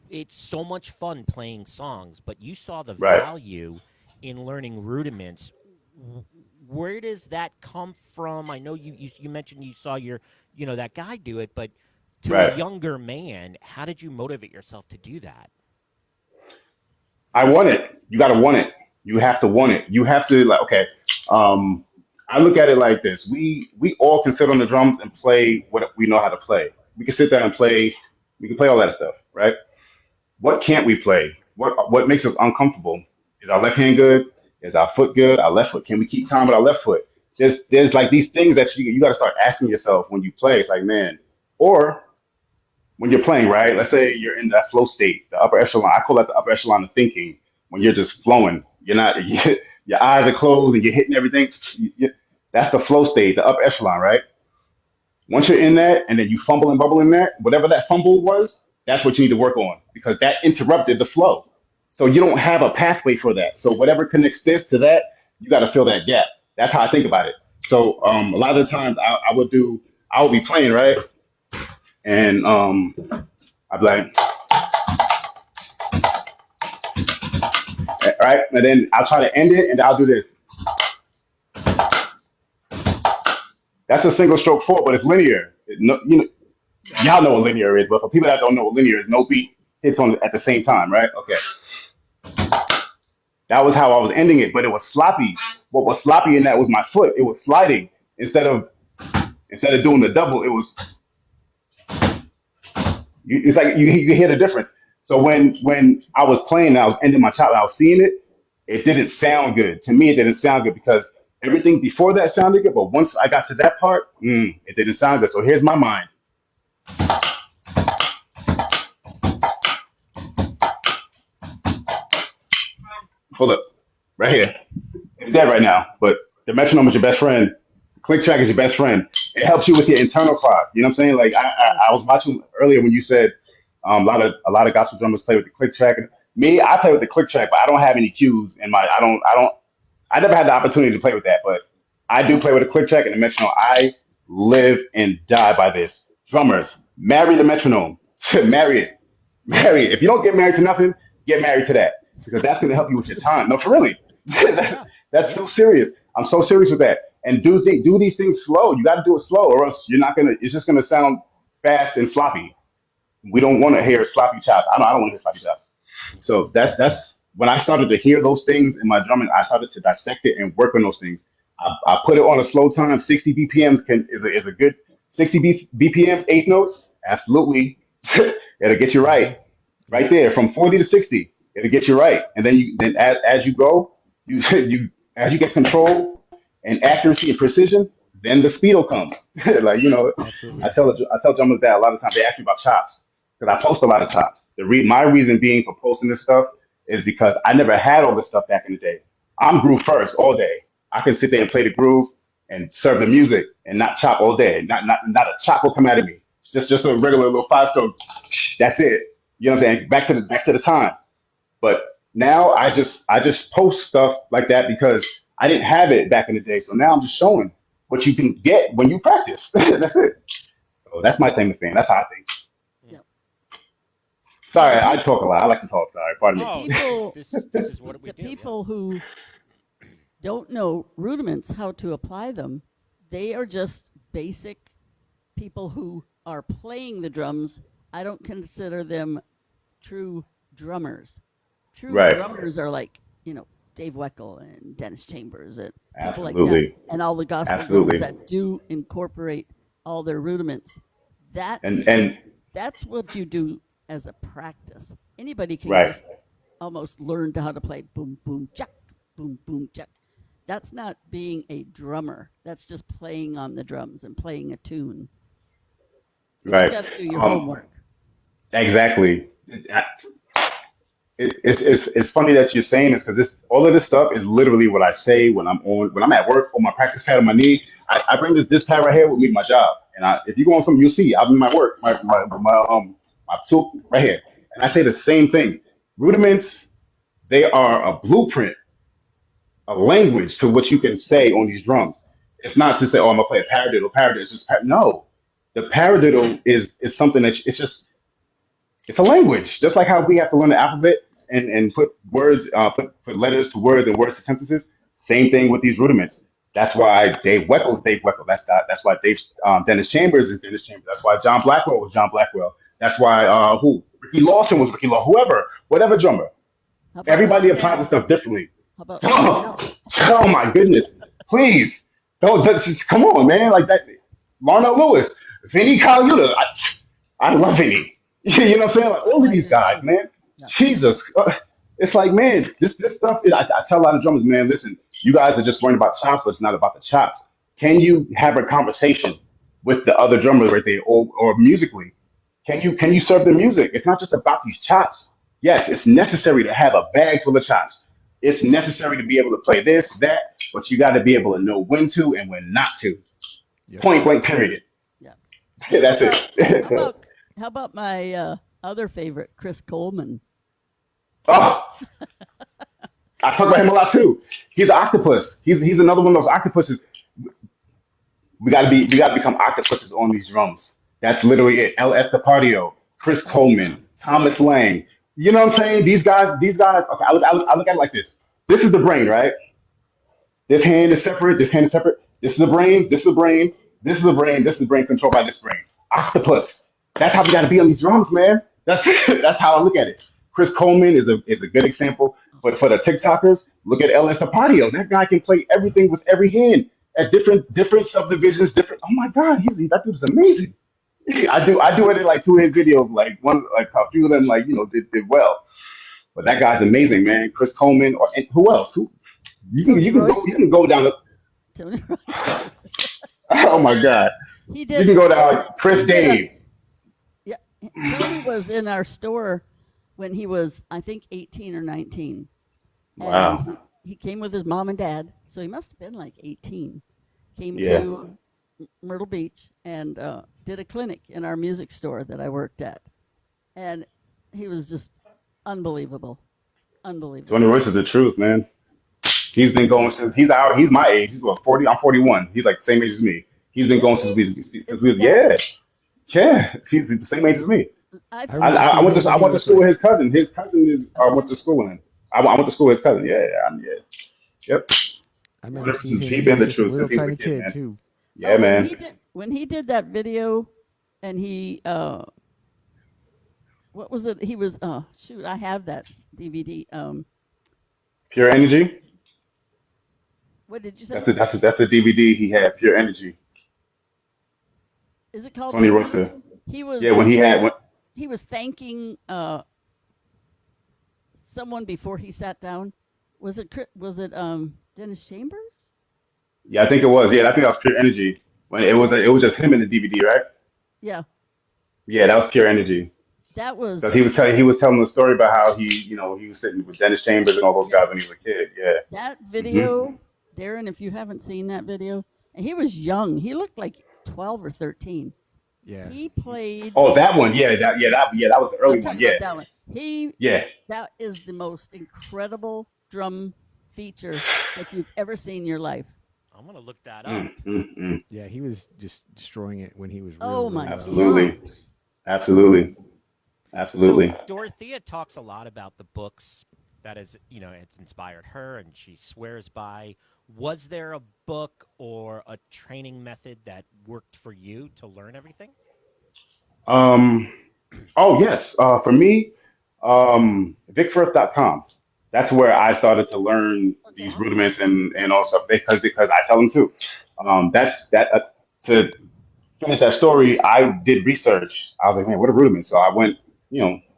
it's so much fun playing songs, but you saw the Right. value in learning rudiments. Where does that come from? I know you mentioned you saw that guy do it, but To a Right. younger man, how did you motivate yourself to do that? I want it. You got to want it. You have to want it. You have to like, okay. Um, I look at it like this. We all can sit on the drums and play what we know how to play. We can sit there and play. We can play all that stuff, right? What can't we play? What makes us uncomfortable? Is our left hand good? Is our foot good? Our left foot? Can we keep time with our left foot? There's like these things that you got to start asking yourself when you play. It's like, man, or when you're playing, right? Let's say you're in that flow state, the upper echelon. I call that the upper echelon of thinking. When you're just flowing, you're not. Your eyes are closed and you're hitting everything. That's the flow state, the upper echelon, right? Once you're in that, and then you fumble and bubble in there, whatever that fumble was, that's what you need to work on because that interrupted the flow. So you don't have a pathway for that. So whatever connects this to that, you got to fill that gap. That's how I think about it. So a lot of the times I would be playing, right? And I'd be like, right? And then I'll try to end it and I'll do this. That's a single stroke four, but it's linear. Y'all know what linear is, but for people that don't know what linear is, no beat hits on at the same time, right? Okay. That was how I was ending it, but it was sloppy. What was sloppy in that was my foot. It was sliding instead of doing the double. It was. It's like you hear the difference. So when I was playing, I was ending my chop. I was seeing it. It didn't sound good to me. It didn't sound good because everything before that sounded good, but once I got to that part, it didn't sound good. So here's my mind. Hold up, right here. It's dead right now, but the metronome is your best friend. Click track is your best friend. It helps you with your internal clock. You know what I'm saying? Like I was watching earlier when you said a lot of gospel drummers play with the click track. Me, I play with the click track, but I don't have any cues in my. I never had the opportunity to play with that, but I do play with a click track and the metronome. I live and die by this. Drummers, marry the metronome. Marry it. Marry it. If you don't get married to nothing, get married to that because that's going to help you with your time. No, for really. That's so serious. I'm so serious with that. And do these things slow. You got to do it slow, or else you're not gonna. It's just gonna sound fast and sloppy. We don't want to hear sloppy chops. I don't want to hear sloppy chops. So that's when I started to hear those things in my drumming. I started to dissect it and work on those things. I put it on a slow time. 60 BPMs is a good 60 BPMs, eighth notes. Absolutely, it'll get you right there from 40 to 60. It'll get you right, and then as you go, as you get control and accuracy and precision, then the speed will come. Like Absolutely. I tell drummers that a lot of times they ask me about chops because I post a lot of chops. My reason being for posting this stuff is because I never had all this stuff back in the day. I'm groove first all day. I can sit there and play the groove and serve the music and not chop all day. Not a chop will come out of me. Just a regular little 5-stroke. That's it. You know what I'm saying? Back to the time. But now I just post stuff like that because I didn't have it back in the day. So now I'm just showing what you can get when you practice. That's it. So that's my claim to fame. That's how I think. Yep. Sorry, I talk a lot. I like to talk. Sorry, pardon me. Oh, People, this is what we the do. people who don't know rudiments, how to apply them, they are just basic people who are playing the drums. I don't consider them true drummers. True Right. drummers are like, Dave Weckl and Dennis Chambers and people like Absolutely. that, and all the gospel Absolutely. drummers that do incorporate all their rudiments. That's And that's what you do as a practice. Anybody can Right. just almost learn how to play boom boom chuck, boom boom chuck. That's not being a drummer. That's just playing on the drums and playing a tune. But Right. you got to do your Um, homework. Exactly. It's funny that you're saying this because all of this stuff is literally what I say when I'm at work on my practice pad on my knee. I bring this pad right here with me to my job, and if you go on something, you'll see I'm in my work, my tool right here, and I say the same thing. Rudiments, they are a blueprint, a language to what you can say on these drums. It's not to say, oh, I'm gonna play a paradiddle. Paradiddle is just no. The paradiddle is something that it's a language, just like how we have to learn the alphabet and put words, put letters to words and words to sentences. Same thing with these rudiments. That's why Dave Weckl is Dave Weckl. That's why Dennis Chambers is Dennis Chambers. That's why John Blackwell was John Blackwell. That's why who Ricky Lawson was Ricky Lawson. Whatever drummer. How about Everybody applies the Larnell? stuff differently. How about Oh, Larnell? oh my goodness! Please don't just come on, man. Like that, Larnell Lewis, Vinny Colaiuta. I love Vinny. You know what I'm saying? Like all of I these do guys, too. man. Yeah. Jesus, it's like, man, this stuff. I tell a lot of drummers, man, listen, you guys are just worrying about chops, but it's not about the chops. Can you have a conversation with the other drummers right there, or musically? Can you serve the music? It's not just about these chops. Yes, it's necessary to have a bag full of chops. It's necessary to be able to play this, that, but you got to be able to know when to and when not to. Yep. Point blank, period. Yeah. That's How it. about how about my other favorite, Chris Coleman? Oh, I talk about him a lot too. He's an octopus. He's another one of those octopuses. We gotta become octopuses on these drums. That's literally it. L.S. DePardio, Chris Oh yeah. Coleman, Thomas Lang. You know what I'm saying? These guys. Okay, I look at it like this. This is the brain, right? This hand is separate. This hand is separate. This is the brain. This is the brain. This is the brain. This is the brain controlled by this brain. Octopus. That's how we got to be on these drums, man. That's that's how I look at it. Chris Coleman is a good example. But for the TikTokers, look at LS Tapadio. That guy can play everything with every hand at different subdivisions. Different. Oh my God, that dude's amazing. I do it in like two of his videos. Like a few of them did well. But that guy's amazing, man. Chris Coleman and who else? Who you can Tony you can go you Royster. can go down the Tony Royster. oh my God. He You did can go so. down Chris He did a Dave. yeah. Tony was in our store when he was, I think, 18 or 19, and Wow. he came with his mom and dad, so he must have been like 18. Came Yeah. to Myrtle Beach and did a clinic in our music store that I worked at, and he was just unbelievable, Tony unbelievable. Royce is the truth, man. He's been going since he's my age. He's what, 40? I'm 41. He's like the same age as me. He's been Is going he? since Is we he was that? yeah. Yeah. He's the same age as me. I I I, remember I, I seeing went him to when I he went to was school with like, his cousin. His cousin is I went Okay. to school with him. I went to school with his cousin. Yeah, yeah, I remember seeing 100%. him He when he been was the just a truth since little he was a tiny kid, kid man. too. Yeah, Oh, man. when he did that video, and he what was it? He was shoot, I have that DVD. Pure Energy. What did you That's say? the that's the DVD he had. Pure Energy. Is it called Tony Pure Royce. Energy? Yeah, when He was thanking someone before he sat down. Was it Dennis Chambers? yeah, I think it was. Yeah, I think that was Pure Energy. When it was just him in the DVD, right? Yeah, Yeah, that was Pure Energy. that Because was he was telling the story about how he was sitting with Dennis Chambers and all those guys when yes. he was a kid. Yeah. That hmm video, Darren. If you haven't seen that video, and he was young. He looked like 12 or 13. Yeah. He played. Oh, that one. Yeah, that was the I'm early one. talking Yeah. about that one. Yeah. That is the most incredible drum feature that you've ever seen in your life. I'm gonna look that up. Mm. Yeah, he was just destroying it when he was Oh real my young. Absolutely. gosh. Absolutely. So Absolutely. Dorothea talks a lot about the books that it's inspired her and she swears by. Was there a book or a training method that worked for you to learn everything? Um. Oh yes. For me, VicFirth.com. That's where I started to learn Okay. these rudiments and all stuff because I tell them too. That's that to finish that story. I did research. I was like, man, what are rudiments? So I went.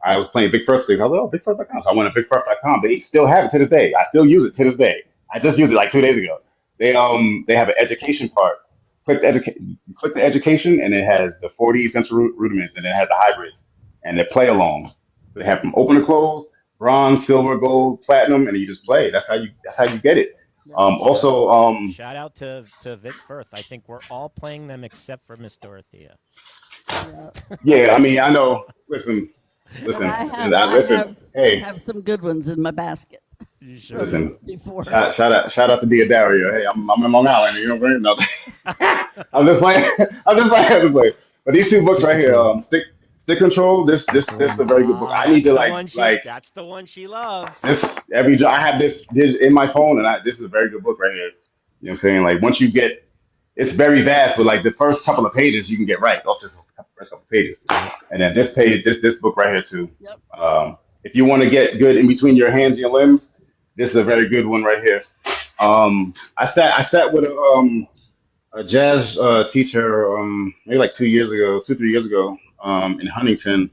I was playing Vic Firth things. I was like, oh, VicFirth.com. So I went to VicFirth.com. They still have it to this day. I still use it to this day. I just used it like 2 days ago. They have an education part. Click the education, and it has the 40 essential rudiments, and it has the hybrids, and they play along. They have from open to close, bronze, silver, gold, platinum, and you just play. That's how you get it. Yeah. Also, Shout out to Vic Firth. I think we're all playing them except for Miss Dorothea. Yeah. yeah, I mean, I know. Listen, But listen, I have I- I listen. have Hey, have some good ones in my basket You sure from listen. before. Shout out to Dario. Hey, I'm in Long Island. You know what I'm saying? No. I'm just playing. I'm just playing. But these two books Stick right here, control. Stick Control. This That's this the this is a one. very good book. I need That's to the one like that's the one she loves. this I have this in my phone, and this is a very good book right here. You know what I'm saying? Like once you get, it's very vast, but like the first couple of pages you can get right off just the first couple of pages, and then this page, this book right here too. Yep. If you want to get good in between your hands and your limbs, this is a very good one right here. I sat with a jazz teacher maybe like 3 years ago in Huntington.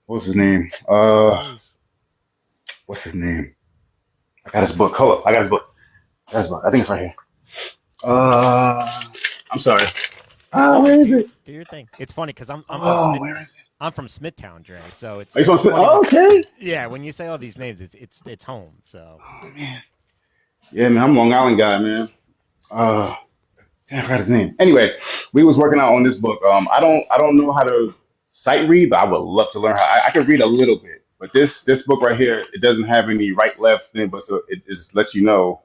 What's his name? What's his name? I got his book. Hold up, I got his book. I think it's right here. I'm sorry. Where is it? Do your thing. It's funny because Where is it? I'm from Smithtown, Dre. So it's Are you supposed to? funny Oh, okay. yeah. When you say all these names, it's home. So Yeah, man, I'm a Long Island guy, man. Damn, I forgot his name. Anyway, we was working out on this book. I don't know how to sight read, but I would love to learn how. I can read a little bit, but this book right here, it doesn't have any right left thing, but so it just lets you know,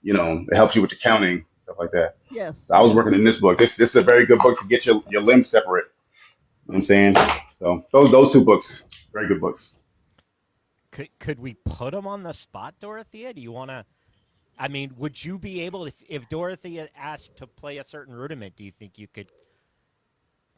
it helps you with the counting stuff like that. Yes. So I was working in this book. This is a very good book to get your limbs separate. You know what I'm saying? So those two books, very good books. could we put them on the spot, Dorothea? Do you want to? I mean, would you be able, if Dorothea asked to play a certain rudiment, do you think you could?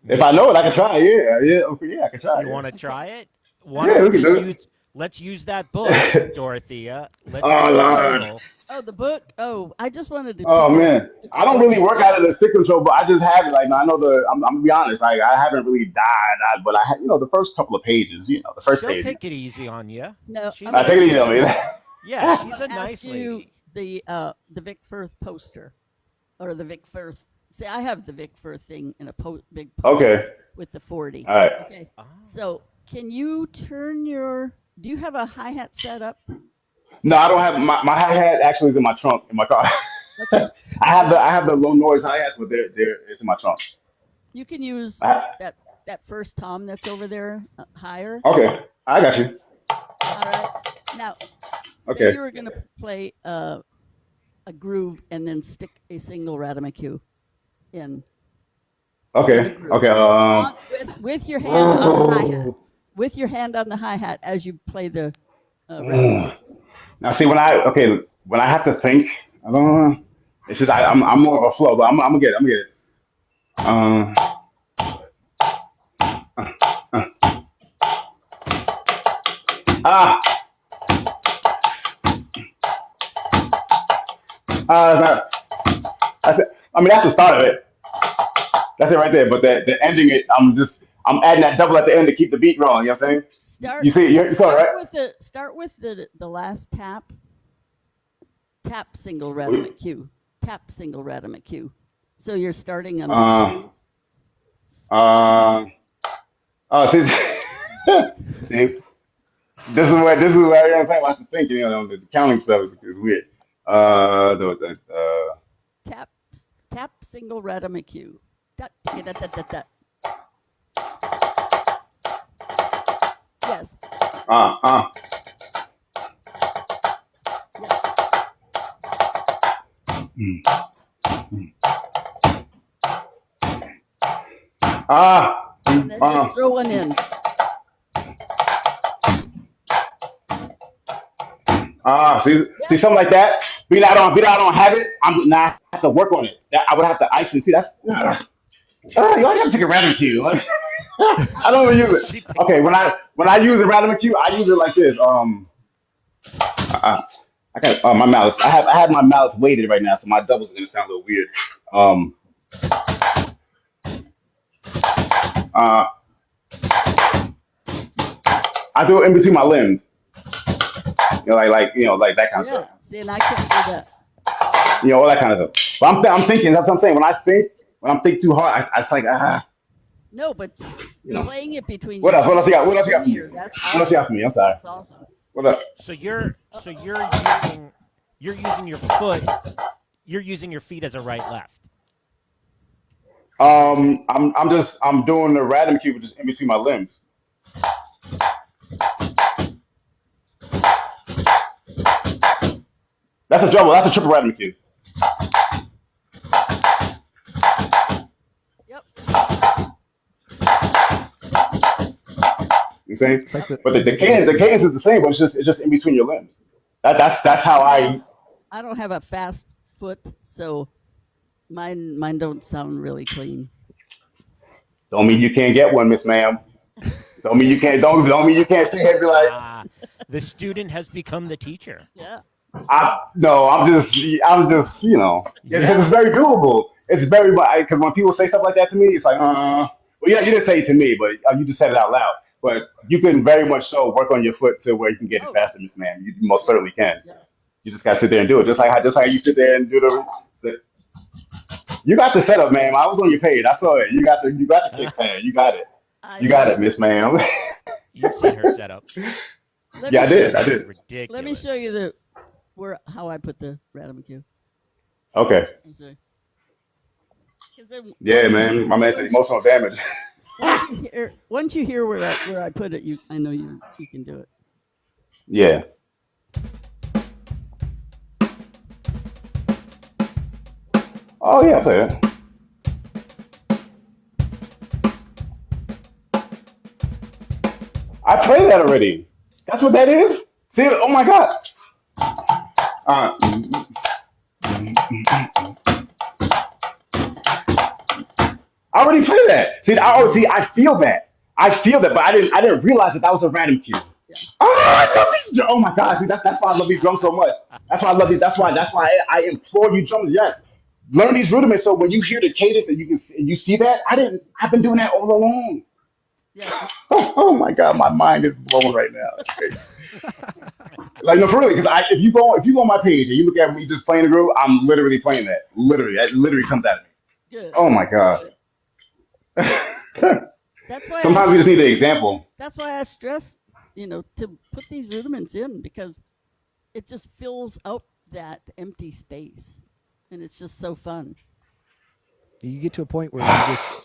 If I know it, I can try. Yeah, okay, yeah, I can try. You want to try it? Yeah, we can do it. Let's use that book, Dorothea. Let's Oh, use that Lord. puzzle. Oh, the book. Oh, I just wanted to. Oh pick man, up- I don't really work out of the stick control, but I just have it. Like I know I'm gonna be honest. Like I haven't really died, but I had, the first couple of pages. The first She'll page. take it easy on you. No, She's I'm I take it easy gonna on me. Yeah, she's a ask nice you lady. the Vic Firth poster, or the Vic Firth. See, I have the Vic Firth thing in a big poster Okay. with the 40. All right. Okay. Oh. So, can you turn your? Do you have a hi hat set up? No, I don't have my hi hat. Actually, is in my trunk in my car. Okay. I have the low noise hi hats, but it's in my trunk. You can use I- that first tom that's over there higher. Okay, I got you. All right. Now, say Okay. you were going to play a groove and then stick a single Rudiment in. Okay. Okay. With your hand on the hi hat. With your hand on the hi hat as you play the. Now, see, when I have to think, I don't know. It's just I'm more of a flow, but I'm gonna get it. I'm gonna get it. Ah. That's it. I mean, that's the start of it. That's it right there. But the ending, I'm adding that double at the end to keep the beat rolling. You know what I'm saying? You see, you saw it, right? Start with the last tap. Tap single Rudiment Q. Tap single Rudiment Q. So you're starting on the Q. Oh, see, see, this is where you know, I have to think. The counting stuff is weird. Tap single Rudiment Q. Da, da, da, da, da. Yes. And then just throw one in. See something like that. Being I don't have it. I have to work on it. I would have to ice and see. That's you always have to take a random cue. I don't even use it. Okay, when I use a random cue, I use it like this. I got my malice. I have my malice weighted right now, so my doubles are gonna sound a little weird. I do it in between my limbs. Like that kind of Yeah. stuff. See, and I couldn't do that. All that kind of stuff. But I'm thinking. That's what I'm saying. When I'm thinking too hard, it's like No, but playing it between. What else? What else you got? What else you got for me? That's What else you got for me? I'm sorry. That's awesome. What up? So you're using your foot. You're using your feet as a right left. I'm doing the random cube just in between my limbs. That's a double. That's a triple random cube. Yep. You know what I'm saying? like But the cadence is the same, but it's just in between your limbs. That's how I. I don't have a fast foot, so Mine don't sound really clean. Don't mean you can't get one, Miss Ma'am. Don't mean you can't. Don't mean you can't sit here and be like, The student has become the teacher. Yeah. no, I'm just, because it's very doable. It's very, because when people say stuff like that to me, it's like, well, yeah, you didn't say it to me, but you just said it out loud. But you can very much so work on your foot to where you can get it faster, Miss Ma'am. You most certainly can. Yeah. You just gotta sit there and do it, just how you sit there and do you got the setup, ma'am. I was on your page. I saw it. You got the kick pad. You got it. You got it, Miss Ma'am. You've seen her setup. Yeah, I did. It's ridiculous. Let me show you how I put the Radical. Okay. Yeah, man. My man said emotional damage. Once you hear where I put it, I know you can do it. Yeah. Oh yeah, I play it. I played that already. That's what that is. See? Oh my god. Uh, I already played that. I feel that. But I didn't realize that was a random cue. Yeah. Oh, I love these. Oh my god! See, that's why I love these drums so much. That's why I love these. That's why I implore you drummers. Yes, learn these rudiments. So when you hear the cadence and you see that, I've been doing that all along. Yeah. Oh my god, my mind is blown right now. That's crazy. Like no, for real. Because if you go on my page and you look at me just playing the groove, I'm literally playing that. Literally, that literally comes out of me. Good. Oh my god. That's why Sometimes we just need an example. That's why I stress, to put these rudiments in, because it just fills out that empty space, and it's just so fun. You get to a point where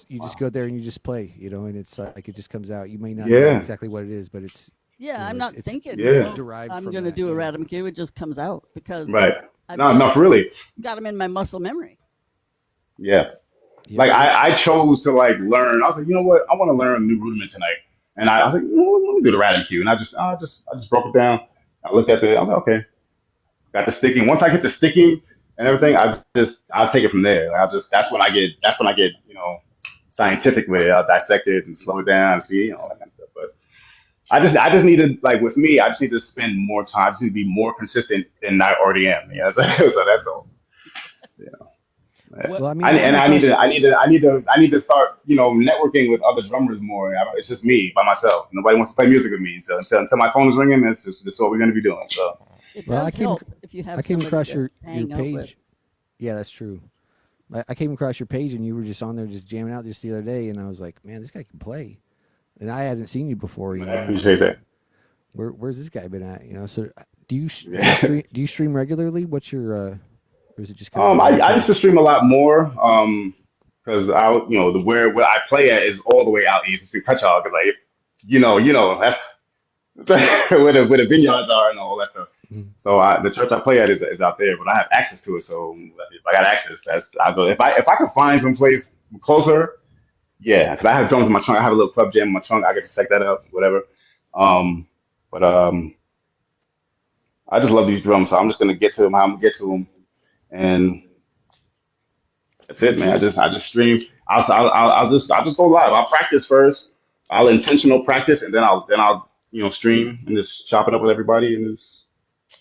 you just go there and you just play, and it's like it just comes out. You may not know exactly what it is, but it's I'm not thinking. derived I'm from going to that, do a Radam cue. It just comes out because right. Not really. Got them in my muscle memory. Yeah. Like I chose to learn. I was like, you know what? I want to learn a new rudiment tonight, and I was like, let me do the Radam cue, and I just broke it down. I looked at I was like, okay, got the sticking. Once I get the sticking and everything, I'll take it from there. That's when I get scientific with it. I'll dissect it and slow it down, speed, all that kind of stuff. But I just need to with me. I just need to spend more time. I just need to be more consistent than I already am. So that's all. Well, I mean, I need to start, networking with other drummers more. It's just me by myself. Nobody wants to play music with me. So until my phone is ringing, that's what we're going to be doing. So it does help if you have. I came across your page. With. Yeah, that's true. I came across your page and you were just on there just jamming out just the other day, and I was like, man, this guy can play. And I hadn't seen you before. I appreciate that. Where's this guy been at? So do you stream regularly? What's your or is it just kind of I used to stream a lot more because where I play at is all the way out east. It's Petchog, that's where the vineyards are and all that stuff. Mhm. So the church I play at is out there, but I have access to it. So if I got access, I go. If I can find some place closer, yeah, because I have drums in my trunk. I have a little club jam in my trunk. I get to set that up, whatever. But I just love these drums, so I'm just gonna get to them how I'm gonna get to them. And that's it, man. I just stream. I'll just go live. I'll practice first. I'll intentional practice, and then I'll stream and just chop it up with everybody and just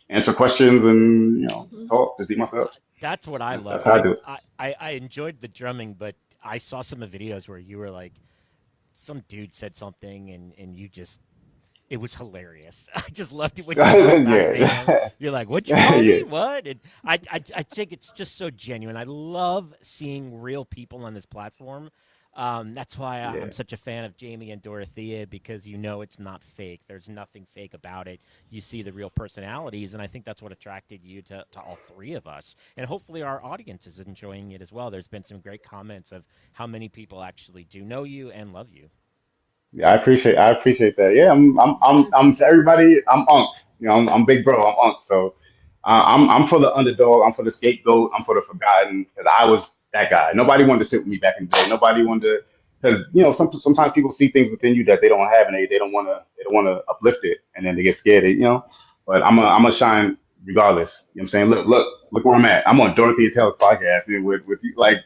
answer questions and just talk, just be myself. That's what I love. That's how I do it. I enjoyed the drumming, but I saw some of the videos where you were like, some dude said something, and you just. It was hilarious. I just loved it when you talked about You're like, "What'd you call me? What?" And I think it's just so genuine. I love seeing real people on this platform. That's why I'm such a fan of Jaime and Dorothea, because it's not fake. There's nothing fake about it. You see the real personalities, and I think that's what attracted you to all three of us. And hopefully our audience is enjoying it as well. There's been some great comments of how many people actually do know you and love you. Yeah, I appreciate that. Yeah, I'm to everybody. I'm Unc. I'm big bro. I'm Unc. So I'm for the underdog. I'm for the scapegoat. I'm for the forgotten, because I was that guy. Nobody wanted to sit with me back in the day. Nobody wanted to, because sometimes people see things within you that they don't have, and they don't want to uplift it, and then they get scared. But I'm gonna shine regardless. You know what I'm saying? Look where I'm at. I'm on Dorothea and Jaime podcast with you, like,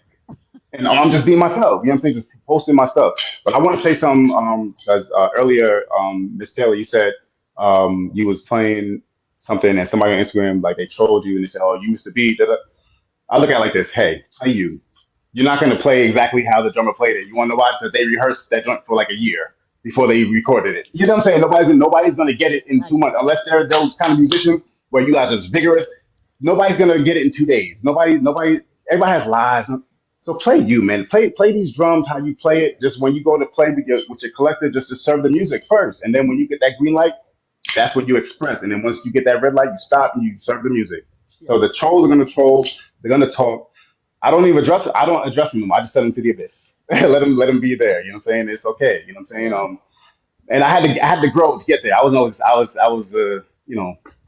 and I'm just being myself. You know what I'm saying? Just posting my stuff. But I want to say something because earlier, Miss Taylor, you said you was playing something and somebody on Instagram, like, they trolled you and they said, "Oh, you missed the beat." Da, da. I look at it like this: hey, play you. You're not going to play exactly how the drummer played it. You want to know why? Because they rehearsed that joint for like a year before they recorded it. You know what I'm saying? Nobody's going to get it in 2 months unless they're those kind of musicians where you guys are just vigorous. Nobody's going to get it in 2 days. Nobody. Everybody has lives. So play you, man. Play these drums how you play it. Just when you go to play with your collective, just to serve the music first, and then when you get that green light, that's what you express. And then once you get that red light, you stop and you serve the music. So the trolls are going to troll. They're going to talk. I don't address them. I just send them to the abyss. let them be there. You know what I'm saying? It's okay. You know what I'm saying? And I had to grow to get there. I was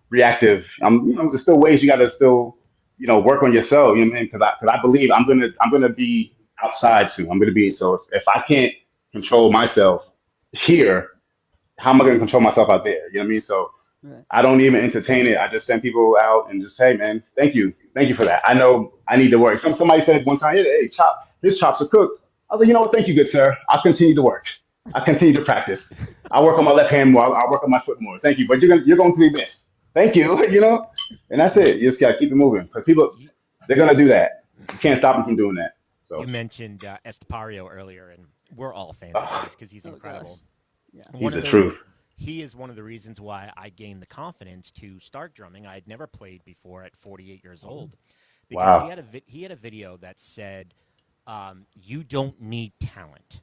reactive. There's still ways you got to still, work on yourself. You know what I mean? Because I believe I'm gonna be outside too. I'm gonna be, so if I can't control myself here, how am I gonna control myself out there? You know what I mean? So Right. I don't even entertain it. I just send people out and just, hey, man, thank you for that. I know I need to work. Somebody said one time, hey, his chops are cooked. I was like, you know what? Thank you, good sir. I'll continue to work. I continue to practice. I work on my left hand more. I'll work on my foot more. Thank you. But you're going to the abyss. Thank you. And that's it. You just got to keep it moving. Because people, they're going to do that. You can't stop them from doing that. So You mentioned Estepario earlier, and we're all fans of his because he's incredible. Yeah. he's the truth. He is one of the reasons why I gained the confidence to start drumming. I had never played before at 48 years old, because Wow. he had a video that said, "You don't need talent."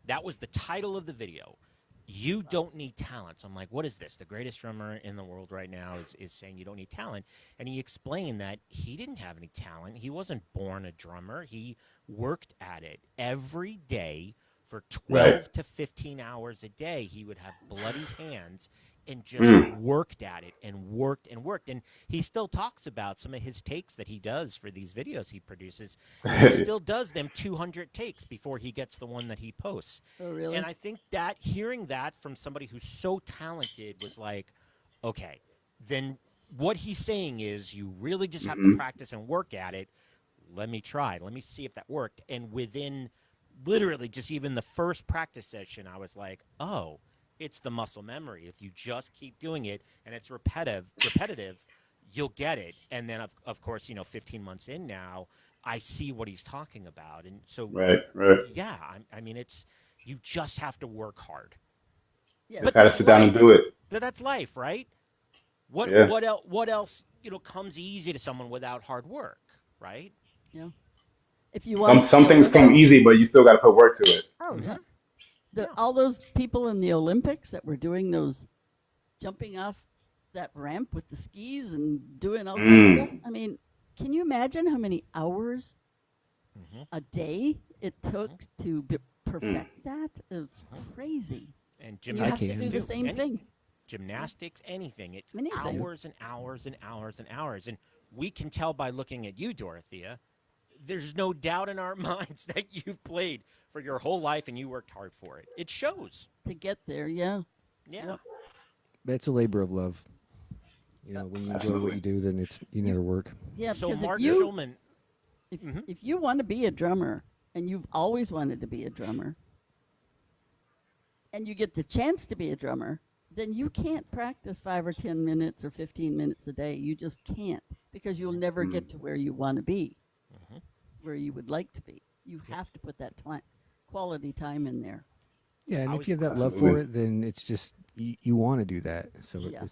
That was the title of the video. You don't need talent. So I'm like, what is this? The greatest drummer in the world right now is saying you don't need talent. And he explained that he didn't have any talent. He wasn't born a drummer. He worked at it every day for 12 Right. to 15 hours a day. He would have bloody hands and just worked at it and worked and worked. And he still talks about some of his takes that he does for these videos he produces. He still does them 200 takes before he gets the one that he posts. Oh, really? And I think that hearing that from somebody who's so talented was like, okay, then what he's saying is you really just have to practice and work at it. Let me try. Let me see if that worked. And within literally just even the first practice session, I was like, oh, it's the muscle memory. If you just keep doing it and it's repetitive, you'll get it. And then, of course, 15 months in now, I see what he's talking about. And so, Right. yeah, I mean, you just have to work hard. Yeah. Just got to sit down and do it. That's life, right? What Yeah. what else comes easy to someone without hard work, right? Yeah. If you want Some things come easy, but you still got to put work to it. Oh yeah. All those people in the Olympics that were doing those jumping off that ramp with the skis and doing all that stuff. I mean, can you imagine how many hours a day it took to perfect that? It's crazy. And And you have to gymnastics do the too. same thing. Gymnastics, anything. It's Anything. hours and hours and hours and hours. And we can tell by looking at you, Dorothea, there's no doubt in our minds that you've played for your whole life and you worked hard for it. It shows. To get there, yeah. Yeah. Yep. But it's a labor of love. When you enjoy what you do, then you never work. Yeah, So because Mark if you Schulman, if you want to be a drummer and you've always wanted to be a drummer and you get the chance to be a drummer, then you can't practice 5 or 10 minutes or 15 minutes a day. You just can't, because you'll never get to where you want to be, where you would like to be. You have to put that quality time in there. Yeah, and I if was- you have that love for it, then it's just you want to do that. So Yeah.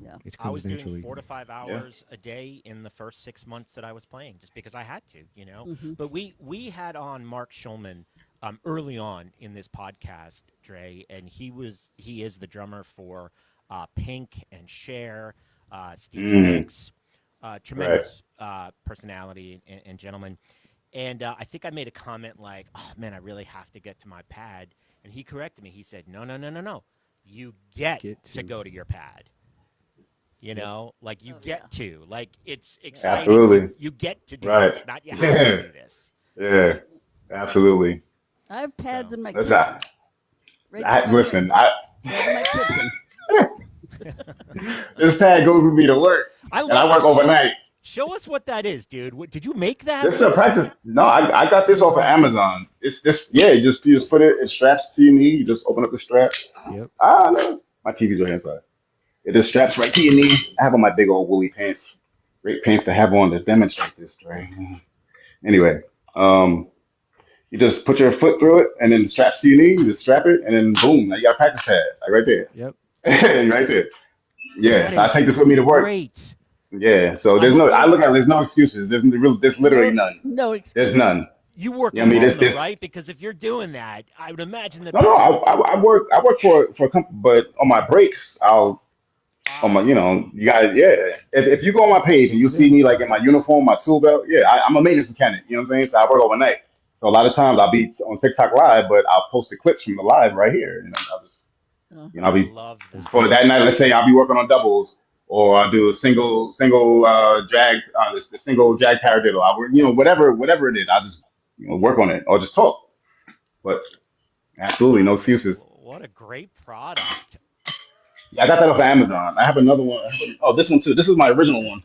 Yeah. it I comes was naturally. doing 4 to 5 hours a day in the first 6 months that I was playing, just because I had to, But we had on Mark Schulman early on in this podcast, Dre, and he is the drummer for Pink and Cher, Stevie Nicks, tremendous personality and gentleman. And I think I made a comment like, "Oh man, I really have to get to my pad," and he corrected me. He said, "No. You get to go to your pad. Like you get to. Like it's exciting. Absolutely. You get to do Right. this, not you have to do this." Yeah, absolutely. I have pads So, in my That's kitchen. not. Right there in Listen, my kitchen. This pad goes with me to work, I and I love work it. overnight. Show us what that is, dude. Did you make that? This is What a is that? practice. No, I got this off of Amazon. It's this. Yeah, you just put it. It straps to your knee. You just open up the strap. Yep. Ah, no, my TV's right inside. It just straps right to your knee. I have on my big old woolly pants. Great pants to have on to demonstrate this, Dre. Anyway, um, you just put your foot through it, and then the straps to your knee. You just strap it, and then boom, now you got a practice pad, like right there, Yep. right there. Yeah, That so I is take this with me to work. great. Yeah, so I there's hope no. they I look at it. There's no excuses. There's literally No, none. no There's excuses. none. you work You know what I mean? alone, This though, this right? Because if you're doing that, I would imagine that No, no, there's I work for a company, but on my breaks, I'll on my, you got to yeah. If you go on my page and you see Yeah. me like in my uniform, my tool belt, yeah, I'm a maintenance mechanic. You know what I'm saying? So I work overnight. So a lot of times I'll be on TikTok live, but I'll post the clips from the live right here, and I'll just, I'll Uh-huh. I be love That's that. for great. that night. Let's say I'll be working on doubles, or I'll do a single drag, the single drag paradiddle. I work, whatever it is, I just work on it or just talk. But absolutely no excuses. What a great product. Yeah, I got that off of Amazon. I have another one. Oh, this one too. This was my original one.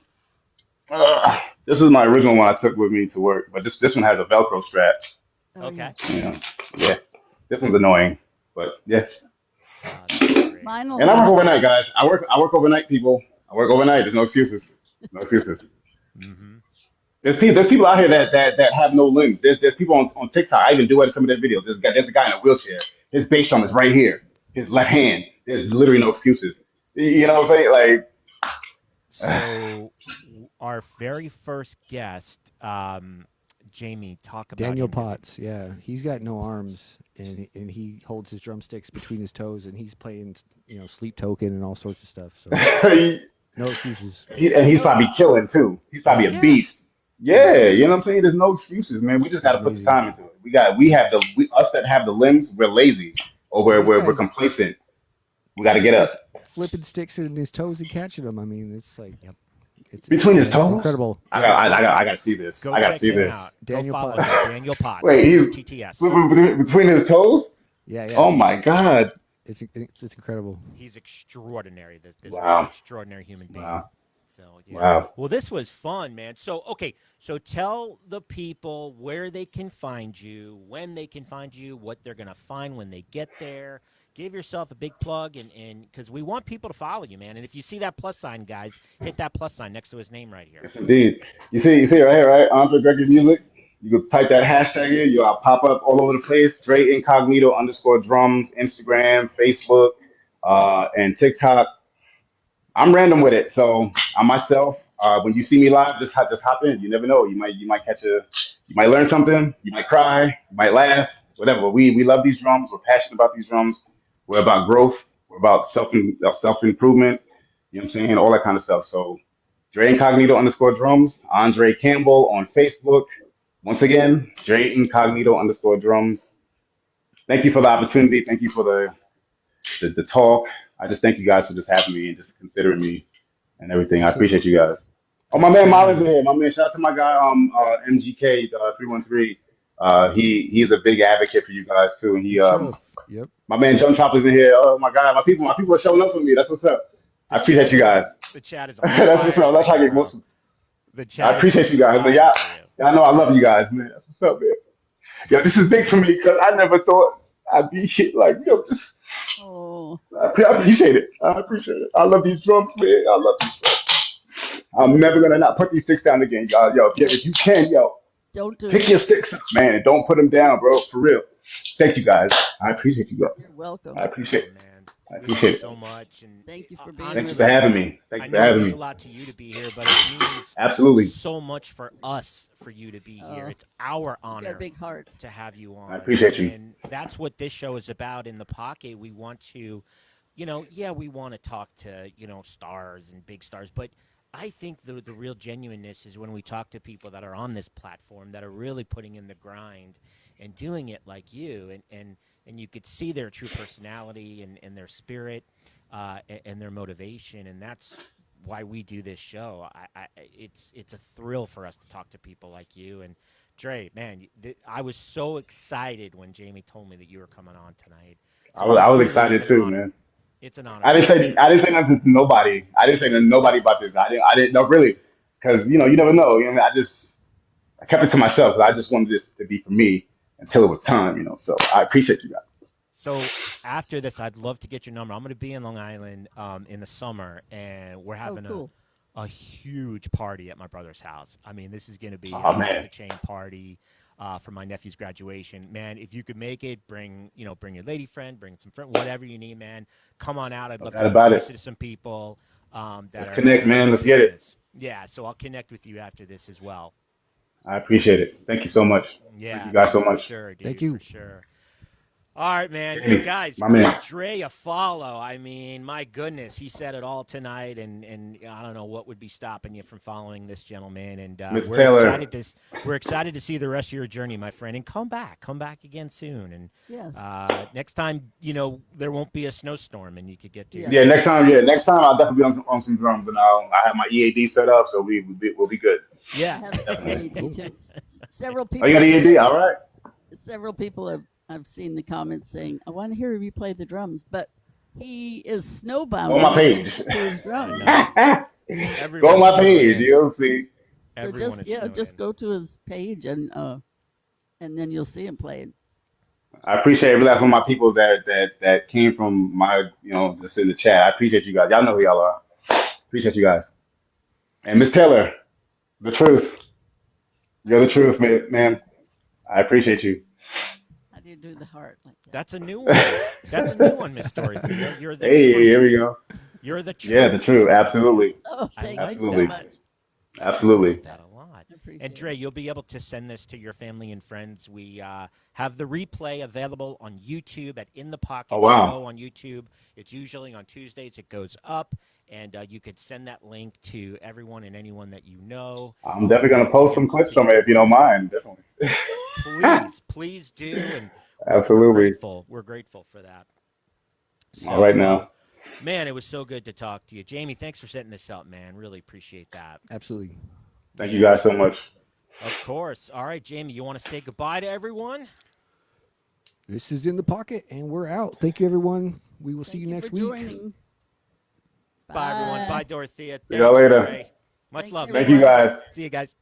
This was my original one I took with me to work. But this one has a Velcro strap. Oh Okay. yeah. Yeah, yeah. This one's annoying, but yeah. That's great. Mine will And I work last. overnight, guys. I work overnight, people. I work overnight. There's no excuses. No excuses. Mm-hmm. There's people out here that have no limbs. There's people on TikTok. I even do it in some of their videos. There's a guy in a wheelchair. His bass drum is right here. His left hand. There's literally no excuses. You know what I'm saying? So, our very first guest, Jaime, talk about Daniel him. Potts. Yeah, he's got no arms, and he holds his drumsticks between his toes, and he's playing, Sleep Token and all sorts of stuff. So Like, no excuses. and he's No probably excuses. killing too. He's probably a Yeah. Yeah. beast. Yeah, you know what I'm saying? There's no excuses, man. We just got He's to put the amazing. time into it. Us that have the limbs, we're lazy or Well, we're complacent. We got to this get up. guy's flipping sticks in his toes and catching them. I mean, it's like, Yep. it's Between his yeah, toes? incredible. I got to see this. Go I got to check see him this. out. Daniel Go follow Potts. him, Daniel Potts. Wait, he's TTS. between his toes? Yeah, Oh yeah. my God! It's incredible. He's extraordinary. This Wow. extraordinary human being. Wow! So yeah. Wow! Well, this was fun, man. So okay, so tell the people where they can find you, when they can find you, what they're gonna find when they get there. Give yourself a big plug, and because we want people to follow you, man. And if you see that plus sign, guys, hit that plus sign next to his name right here. Yes, indeed. You see right here, right? Andre Gregory Music. You can type that hashtag in. You'll pop up all over the place. Dre Incognito _ drums, Instagram, Facebook, and TikTok. I'm random with it, so I'm myself. When you see me live, just hop in. You never know. You might you might learn something. You might cry. You might laugh. Whatever. We love these drums. We're passionate about these drums. We're about growth. We're about self improvement. You know what I'm saying? All that kind of stuff. So Dre Incognito _ drums. Andre Campbell on Facebook. Once again, Dre Incognito _ drums. Thank you for the opportunity. Thank you for the talk. I just thank you guys for just having me and just considering me and everything. I Absolutely. appreciate you guys. Oh, my man Marlon's in here. My man, shout out to my guy MGK 313. He's a big advocate for you guys too. And Sheriff. Yep. my man John Chopper's in here. Oh my God, my people are showing up for me. That's what's up. I appreciate you guys. The chat is on That's what's fire up. That's for how I you, get bro. most. The I chat is appreciate on you guys. But fire yeah, for you. I know I love you guys, man. That's what's up, man. Yo, this is big for me because I never thought I'd be shit like just. Oh, I appreciate it. I appreciate it. I love these drums, man. I love these drums. I'm never gonna not put these sticks down again, y'all. Yo, if you can, yo, don't do pick it. your sticks up, man. And don't put them down, bro. For real. Thank you, guys. I appreciate you, guys. You're welcome. I appreciate it. Man, I we love appreciate you it. so much, and Thank you for being Thanks with for us. having me. Thank I you for know it having means me. a lot to you to be here, but it means Absolutely. so much for us for you to be here. Oh, It's our you got a honor big heart. to have you on. I appreciate you. And that's what this show is about. In the Pocket, we want to, we want to talk to, stars and big stars, but I think the real genuineness is when we talk to people that are on this platform that are really putting in the grind and doing it like you, and you could see their true personality and their spirit and their motivation, and that's why we do this show. It's a thrill for us to talk to people like you. And Dre, man, I was so excited when Jaime told me that you were coming on tonight. I So was it really excited is an too, honor. man. It's an honor. I didn't say nothing to nobody. I didn't say nothing to nobody about this. I didn't know really, because you know you never know. You know, I kept it to myself. I just wanted this to be for me until it was time. You know, so I appreciate you guys. So after this, I'd love to get your number. I'm going to be in Long Island in the summer, and we're having cool. a huge party at my brother's house. I mean, this is going to be an Oh, man. off-the-chain party for my nephew's graduation. Man, if you could make it, bring your lady friend, bring some friend, whatever you need, man. Come on out. I'd love to introduce you to some people. Let's connect, man. Let's get it. Yeah, so I'll connect with you after this as well. I appreciate it. Thank you so much. Yeah, Thank you guys so for much. sure, dude, Thank you. for sure. All right, man. Hey, Guys, my man. give Dre a follow. I mean, my goodness, he said it all tonight, and I don't know what would be stopping you from following this gentleman. And Miss Taylor. we're excited to see the rest of your journey, my friend. And come back again soon. And Yes. next time, there won't be a snowstorm, and you could get to. Yeah. Next time I'll definitely be on some drums, and I have my EAD set up, so we'll be good. I Yeah. have an EAD too. Several people. Oh, you got EAD? All right. Several people I've seen the comments saying, "I want to hear you play the drums," but he is snowbound On my page. to his drums. Go on my page, you'll see. So just go to his page and then you'll see him playing. I appreciate every last one of my people that came from my, just in the chat. I appreciate you guys. Y'all know who y'all are. Appreciate you guys. And Miss Taylor, the truth. You're the truth, man. I appreciate you. How do you do the heart like that? That's a new one. That's a new one, Miss Dorothea. You're the Hey, truth. here we go. You're the truth. Yeah, the truth. Absolutely. Oh, thank you so Absolutely. much. Absolutely. That a lot. I appreciate And Dre, you'll be able to send this to your family and friends. We have the replay available on YouTube at In the Pocket Oh, wow. Show on YouTube. It's usually on Tuesdays. It goes up, and you could send that link to everyone and anyone that you know. I'm definitely going to post some clips from it if you don't mind. Definitely. Please do. And Absolutely. We're grateful for that. All right now. Man, it was so good to talk to you. Jamie, thanks for setting this up, man. Really appreciate that. Absolutely. Thank you guys so much. Of course. All right, Jamie, you want to say goodbye to everyone? This is In the Pocket, and we're out. Thank you, everyone. We will see you next for week. joining. Bye, everyone. Bye, Dorothea. See y'all later. Dre. Much Thanks, love. Thank you guys. See you guys.